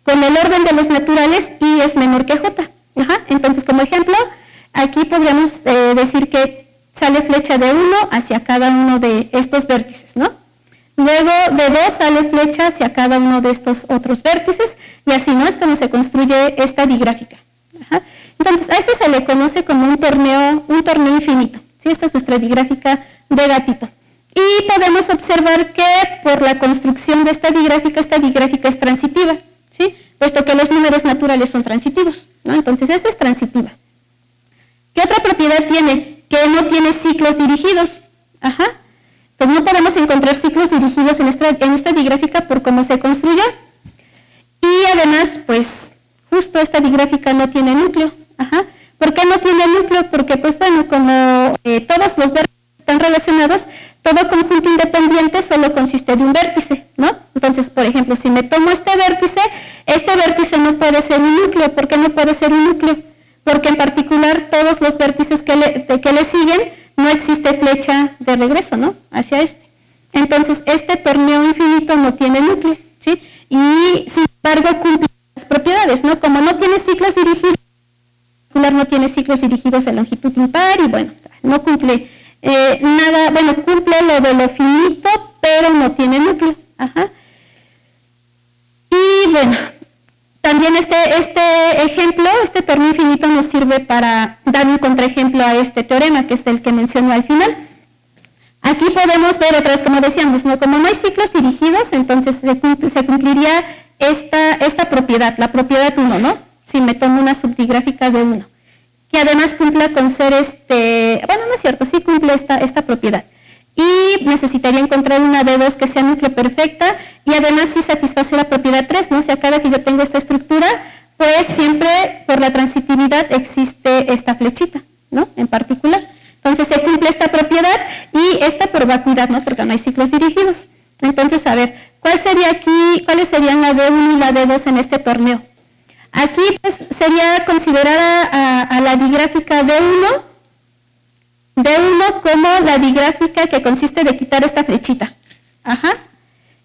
[SPEAKER 2] con el orden de los naturales I es menor que J. Entonces, como ejemplo, aquí podríamos decir que sale flecha de 1 hacia cada uno de estos vértices, ¿no? Luego de 2 sale flecha hacia cada uno de estos otros vértices, y así, ¿no? Es como se construye esta digráfica. Entonces, a esto se le conoce como un torneo infinito, ¿sí? Esta es nuestra digráfica de gatito. Y podemos observar que por la construcción de esta digráfica es transitiva, ¿sí? Puesto que los números naturales son transitivos, ¿no? Entonces, esta es transitiva. ¿Qué otra propiedad tiene? Que no tiene ciclos dirigidos. Pues no podemos encontrar ciclos dirigidos en esta digráfica por cómo se construye. Y además, pues, justo esta digráfica no tiene núcleo. ¿Por qué no tiene núcleo? Porque, pues bueno, como todos los vértices están relacionados, todo conjunto independiente solo consiste de un vértice, ¿no? Entonces, por ejemplo, si me tomo este vértice no puede ser un núcleo. ¿Por qué no puede ser un núcleo? Porque en particular todos los vértices que le siguen no existe flecha de regreso, ¿no? Hacia Entonces, este torneo infinito no tiene núcleo, ¿sí? Y sin embargo cumple las propiedades, ¿no? Como no tiene ciclos dirigidos, no tiene ciclos dirigidos de longitud impar, y bueno, no cumple nada, bueno, cumple lo de lo finito, pero no tiene núcleo. Y bueno, también este ejemplo, este torneo infinito nos sirve para dar un contraejemplo a este teorema, que es el que mencioné al final. Aquí podemos ver otra vez, como decíamos, ¿no? Como no hay ciclos dirigidos, entonces se cumpliría esta propiedad, la propiedad 1, ¿no? Si me tomo una subdigráfica de 1, que además cumpla con ser bueno, no es cierto, sí cumple esta propiedad. Y necesitaría encontrar una de 2 que sea núcleo perfecta, y además sí satisface la propiedad 3, ¿no? O sea, cada que yo tengo esta estructura, pues siempre por la transitividad existe esta flechita, ¿no? En particular. Entonces se cumple esta propiedad y esta por vacuidad, ¿no? Porque no hay ciclos dirigidos. Entonces, a ver, ¿cuáles serían la D1 y la D2 en este torneo? Aquí pues sería considerar a la digráfica D1 como la digráfica que consiste de quitar esta flechita.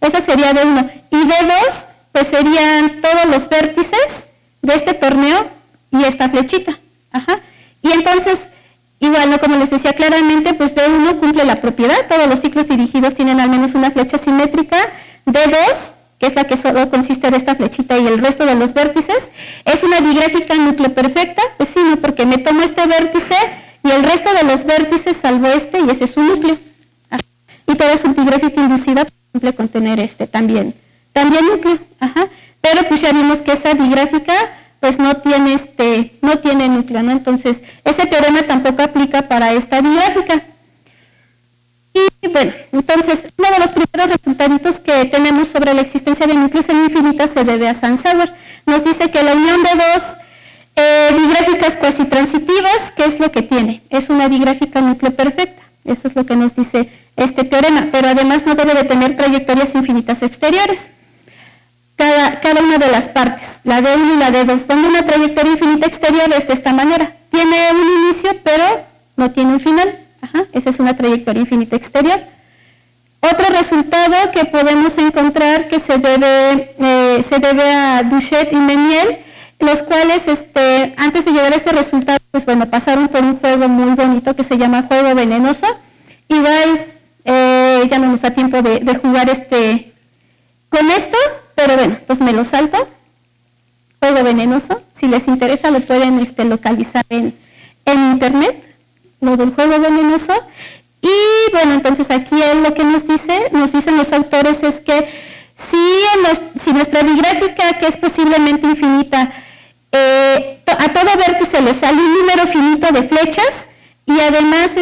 [SPEAKER 2] Esa sería D1. Y D2, pues serían todos los vértices de este torneo y esta flechita. Y entonces, igual, ¿no? Como les decía claramente, pues D1 cumple la propiedad, todos los ciclos dirigidos tienen al menos una flecha simétrica. D2, que es la que solo consiste de esta flechita y el resto de los vértices, es una digráfica núcleo perfecta. Pues sí, ¿no? Porque me tomo este vértice y el resto de los vértices salvo y ese es su núcleo. Y toda subdigráfica inducida cumple con tener también núcleo. Pero pues ya vimos que esa digráfica pues no tiene núcleo, ¿no? Entonces, ese teorema tampoco aplica para esta digráfica. Y bueno, entonces, uno de los primeros resultados que tenemos sobre la existencia de núcleos en infinitas se debe a Sansauer. Nos dice que la unión de dos digráficas cuasitransitivas, ¿qué es lo que tiene? Es una digráfica núcleo perfecta. Eso es lo que nos dice este teorema, pero además no debe de tener trayectorias infinitas exteriores. Cada una de las partes, la D1 y la D2, donde una trayectoria infinita exterior es de esta manera. Tiene un inicio, pero no tiene un final. Esa es una trayectoria infinita exterior. Otro resultado que podemos encontrar que se debe a Duchet y Méniel, los cuales antes de llegar a ese resultado, pues bueno, pasaron por un juego muy bonito que se llama juego venenoso. Igual ya no nos da tiempo de jugar con esto, pero bueno, entonces me lo salto. Juego venenoso, si les interesa lo pueden localizar en internet, lo del juego venenoso. Y bueno, entonces aquí lo que nos dicen los autores es que si nuestra digráfica, que es posiblemente infinita, a todo vértice le sale un número finito de flechas, y además,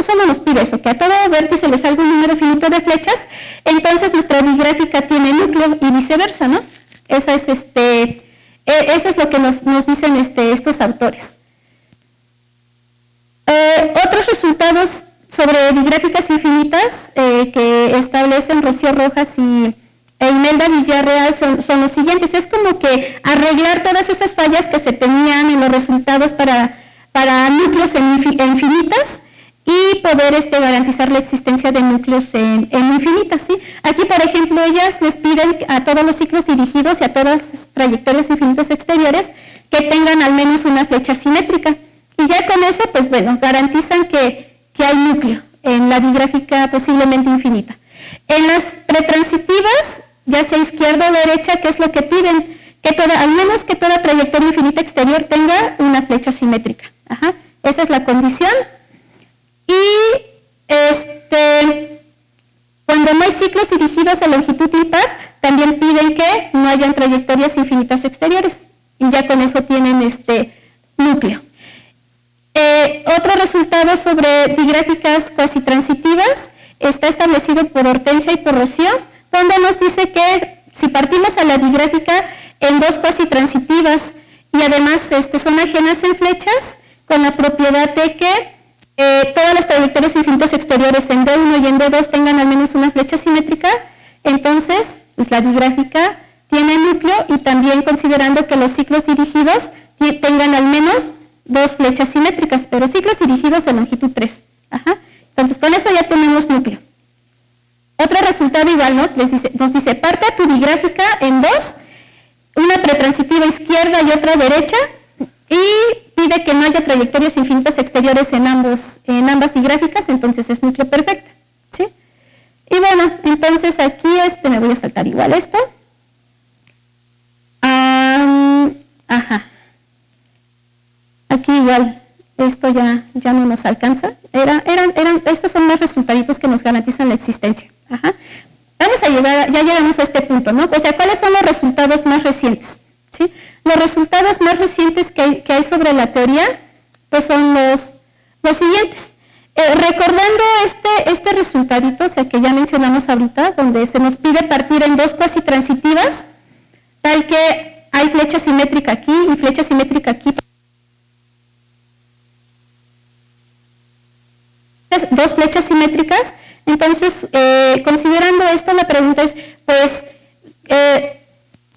[SPEAKER 2] solo nos pide eso, que a todo vértice le salga un número finito de flechas, entonces nuestra digráfica tiene núcleo y viceversa, ¿no? Eso es lo que nos dicen estos autores. Otros resultados sobre digráficas infinitas que establecen Rocío Rojas e Imelda Villarreal son los siguientes. Es como que arreglar todas esas fallas que se tenían en los resultados para núcleos en infinitas y poder garantizar la existencia de núcleos en infinitas, ¿sí? Aquí, por ejemplo, ellas les piden a todos los ciclos dirigidos y a todas las trayectorias infinitas exteriores que tengan al menos una flecha simétrica. Y ya con eso, pues bueno, garantizan que hay núcleo en la digráfica posiblemente infinita. En las pretransitivas, ya sea izquierda o derecha, ¿qué es lo que piden? Al menos que toda trayectoria infinita exterior tenga una flecha simétrica. Esa es la condición. Y cuando no hay ciclos dirigidos a longitud impar, también piden que no hayan trayectorias infinitas exteriores. Y ya con eso tienen núcleo. Otro resultado sobre digráficas cuasitransitivas está establecido por Hortensia y por Rocío, donde nos dice que si partimos a la digráfica en dos cuasitransitivas y además son ajenas en flechas, con la propiedad de que todas las trayectorias infinitas exteriores en D1 y en D2 tengan al menos una flecha simétrica, entonces pues la digráfica tiene núcleo, y también considerando que los ciclos dirigidos tengan al menos dos flechas simétricas, pero ciclos dirigidos a longitud 3. Entonces con eso ya tenemos núcleo. Otro resultado igual, ¿no? Nos dice, parte tu digráfica en dos, una pretransitiva izquierda y otra derecha, y pide que no haya trayectorias infinitas exteriores en ambas digráficas, entonces es núcleo perfecto, ¿sí? Y bueno, entonces aquí me voy a saltar igual esto. Aquí igual, esto ya no nos alcanza. Estos son más resultaditos que nos garantizan la existencia. Ya llegamos a este punto, ¿no? O sea, ¿cuáles son los resultados más recientes? ¿Sí? Los resultados más recientes que hay sobre la teoría, pues son los siguientes. Recordando este resultadito, o sea, que ya mencionamos ahorita, donde se nos pide partir en dos cuasitransitivas, tal que hay flecha simétrica aquí y flecha simétrica aquí. Dos flechas simétricas. Entonces, considerando esto, la pregunta es, pues,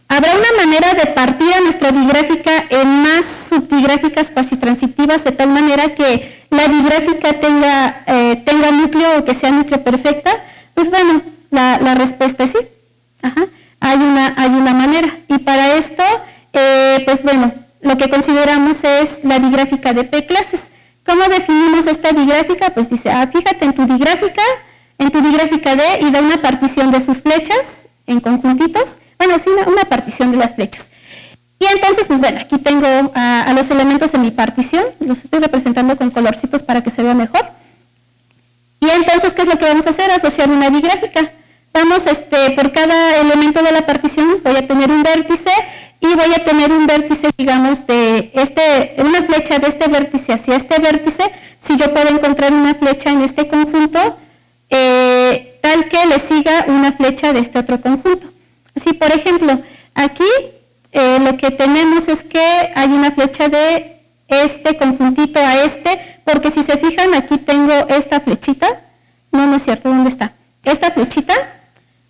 [SPEAKER 2] ¿habrá una manera de partir a nuestra digráfica en más subdigráficas cuasitransitivas de tal manera que la digráfica tenga núcleo o que sea núcleo perfecta? Pues bueno, la respuesta es sí. Hay una manera. Y para esto, pues bueno, lo que consideramos es la digráfica de P clases. ¿Cómo definimos esta digráfica? Pues dice, fíjate en tu digráfica D y da una partición de sus flechas en conjuntitos. Bueno, sí, una partición de las flechas. Y entonces, pues bueno, aquí tengo a los elementos de mi partición. Los estoy representando con colorcitos para que se vea mejor. Y entonces, ¿qué es lo que vamos a hacer? Asociar una digráfica. digamos, por cada elemento de la partición voy a tener un vértice y voy a tener un vértice, digamos, de una flecha de este vértice hacia este vértice, si yo puedo encontrar una flecha en este conjunto, tal que le siga una flecha de este otro conjunto. Así, por ejemplo, aquí lo que tenemos es que hay una flecha de este conjuntito a porque si se fijan, aquí tengo esta flechita, no es cierto, ¿dónde está? Esta flechita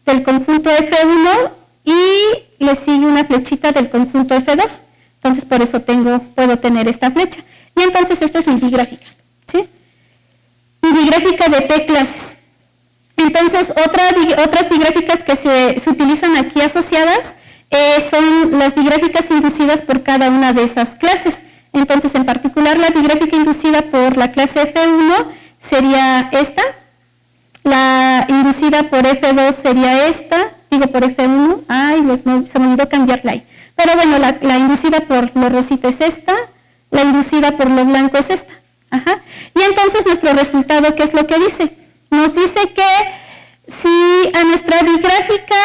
[SPEAKER 2] del conjunto F1 y le sigue una flechita del conjunto F2, entonces por eso puedo tener esta flecha. Y entonces esta es mi digráfica, ¿sí? Mi digráfica de P clases. Entonces, otras digráficas que se utilizan aquí asociadas son las digráficas inducidas por cada una de esas clases. Entonces, en particular, la digráfica inducida por la clase F1 sería esta, la inducida por F2 sería esta, por F1, se me olvidó cambiarla ahí. Pero bueno, la inducida por lo rosita es esta, la inducida por lo blanco es esta. Ajá. Y entonces, nuestro resultado, ¿qué es lo que dice? Nos dice que si nuestra digráfica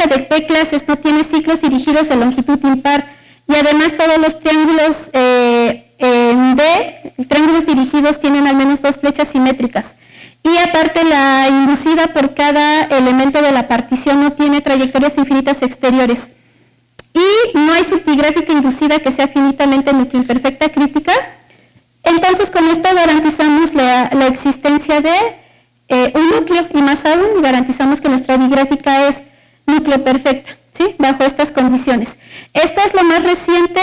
[SPEAKER 2] de P clases no tiene ciclos dirigidos de longitud impar y además todos los triángulos en D, triángulos dirigidos tienen al menos 2 flechas simétricas y aparte la inducida por cada elemento de la partición no tiene trayectorias infinitas exteriores y no hay subdigráfica inducida que sea finitamente nucleoimperfecta crítica, entonces con esto garantizamos la existencia de un núcleo y más aún garantizamos que nuestra digráfica es núcleo perfecta, ¿sí? Bajo estas condiciones. Esto es lo más reciente,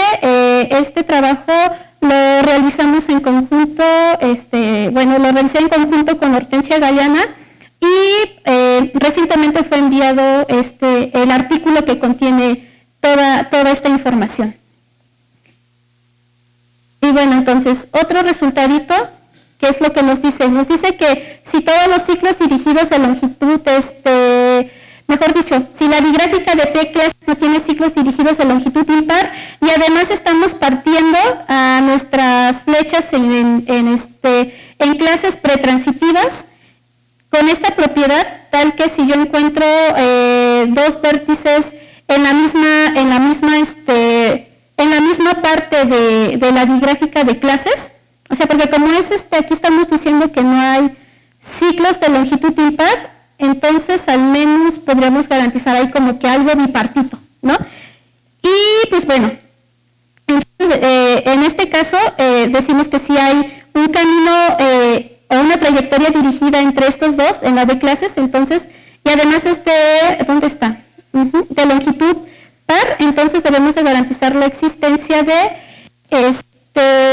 [SPEAKER 2] este trabajo lo realizamos en conjunto, lo realicé en conjunto con Hortensia Galeana y recientemente fue enviado el artículo que contiene toda esta información. Y bueno, entonces, otro resultadito, ¿qué es lo que nos dice? Nos dice que si todos los ciclos dirigidos de longitud, mejor dicho, si la digráfica de P clases no tiene ciclos dirigidos de longitud impar y además estamos partiendo a nuestras flechas en clases pretransitivas con esta propiedad tal que si yo encuentro 2 vértices en la misma parte de la digráfica de clases, o sea, porque como es aquí estamos diciendo que no hay ciclos de longitud impar, entonces al menos podríamos garantizar ahí como que algo bipartito, ¿no? Y pues bueno, entonces, en este caso decimos que sí hay un camino o una trayectoria dirigida entre estos dos en la de clases, entonces, y además ¿dónde está? De longitud par, entonces debemos de garantizar la existencia de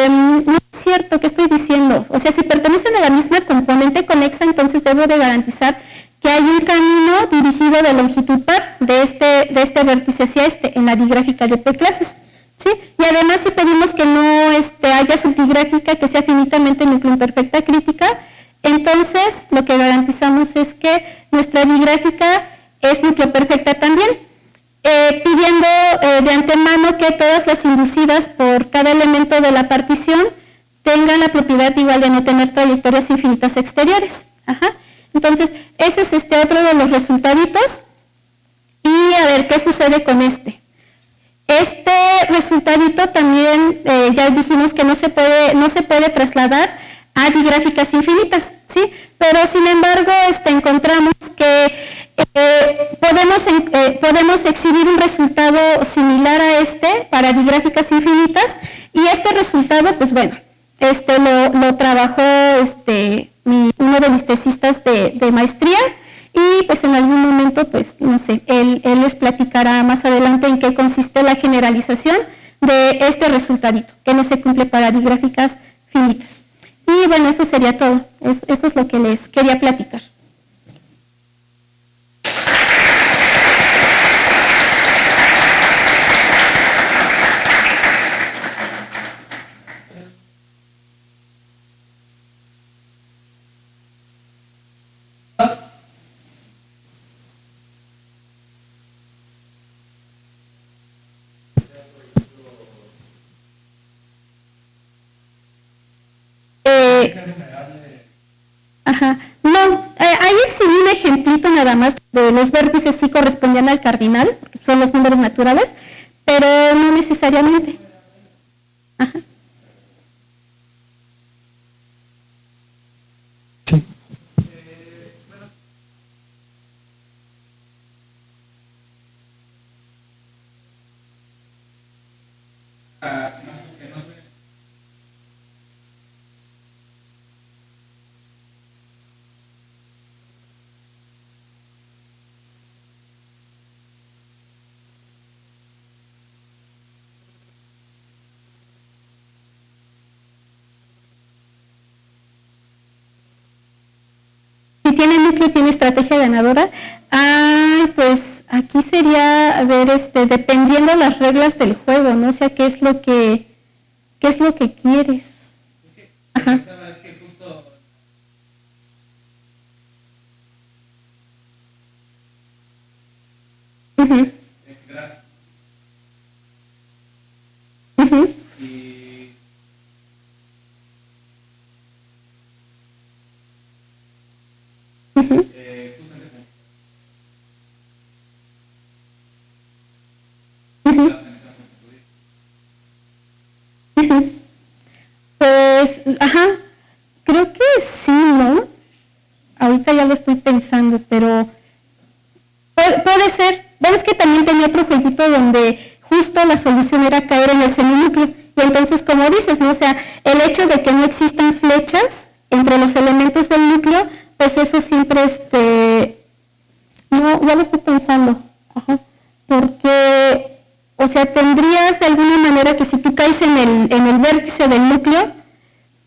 [SPEAKER 2] no es cierto, ¿qué estoy diciendo? O sea, si pertenecen a la misma componente conexa, entonces debo de garantizar que hay un camino dirigido de longitud par de este vértice hacia en la digráfica de P clases, ¿sí? Y además si pedimos que no haya subdigráfica que sea finitamente nucleoimperfecta crítica, entonces lo que garantizamos es que nuestra digráfica es nucleoperfecta también. Pidiendo de antemano que todas las inducidas por cada elemento de la partición tengan la propiedad igual de no tener trayectorias infinitas exteriores. Ajá. Entonces, ese es otro de los resultaditos. Y a ver, ¿qué sucede con este? Este resultadito también, ya dijimos que no se puede trasladar a digráficas infinitas, ¿sí? Pero sin embargo, encontramos que podemos exhibir un resultado similar a para digráficas infinitas y este resultado, pues bueno, lo trabajó uno de mis tesistas de maestría y pues en algún momento, pues no sé, él les platicará más adelante en qué consiste la generalización de este resultadito, que no se cumple para digráficas finitas. Y bueno, eso sería todo. Eso es lo que les quería platicar. Ajá. No, ejemplito nada más de los vértices sí correspondían al cardinal, porque son los números naturales, pero no necesariamente. Ajá.
[SPEAKER 3] Sí.
[SPEAKER 2] Si tiene núcleo, tiene estrategia ganadora. Pues aquí sería, a ver, dependiendo las reglas del juego, ¿no? O sea, qué es lo que quieres. Ajá. Uh-huh. Uh-huh. Uh-huh. Uh-huh. Uh-huh. Pues, ajá, creo que sí, ¿no? Ahorita ya lo estoy pensando, pero puede ser. Ves que también tenía otro jueguito donde justo la solución era caer en el seminúcleo. Y entonces, como dices, ¿no? O sea, el hecho de que no existan flechas entre los elementos del núcleo, pues eso siempre, no, ya lo estoy pensando. Ajá. Porque, o sea, tendrías de alguna manera que si tú caes en el vértice del núcleo,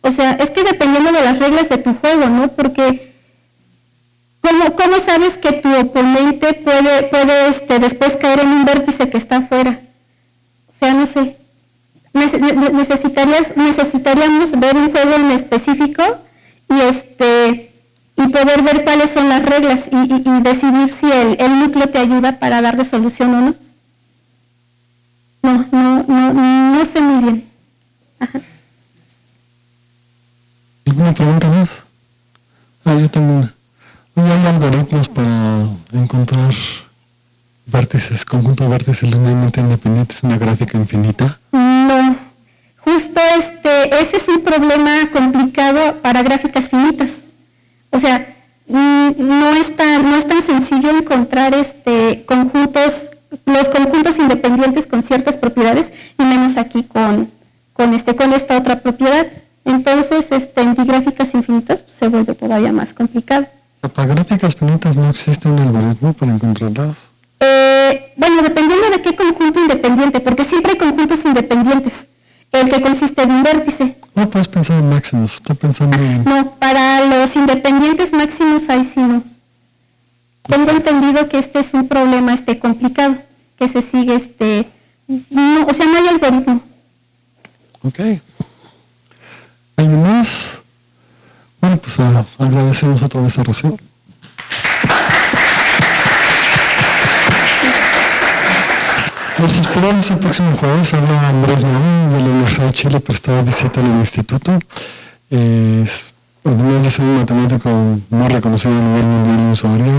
[SPEAKER 2] o sea, es que dependiendo de las reglas de tu juego, ¿no? Porque ¿cómo sabes que tu oponente puede después caer en un vértice que está afuera? O sea, no sé. Necesitaríamos ver un juego en específico y poder ver cuáles son las reglas y decidir si el núcleo te ayuda para dar resolución o no. No sé muy bien. Ajá.
[SPEAKER 3] ¿Alguna pregunta más? Yo tengo una. ¿No hay algoritmos para encontrar vértices, conjuntos de vértices linealmente independientes en una gráfica infinita?
[SPEAKER 2] No. Justo ese es un problema complicado para gráficas finitas. O sea, no es tan sencillo encontrar los conjuntos independientes con ciertas propiedades, y menos aquí con esta otra propiedad. Entonces, en digráficas infinitas pues, se vuelve todavía más complicado.
[SPEAKER 3] ¿Para gráficas finitas no existe un algoritmo para encontrarlas?
[SPEAKER 2] Bueno, dependiendo de qué conjunto independiente, porque siempre hay conjuntos independientes, el que consiste de un vértice.
[SPEAKER 3] No puedes pensar en máximos, está pensando en...
[SPEAKER 2] No, para los independientes máximos ahí sí no. Tengo entendido que este es un problema complicado, que se sigue, no, o sea, no hay algoritmo.
[SPEAKER 3] Ok. ¿Alguien más? Bueno, pues agradecemos otra vez a Rocío. Nos esperamos el próximo jueves. Habla Andrés Navarro de la Universidad de Chile para esta visita al instituto. Además de ser un matemático muy reconocido a nivel mundial en su área,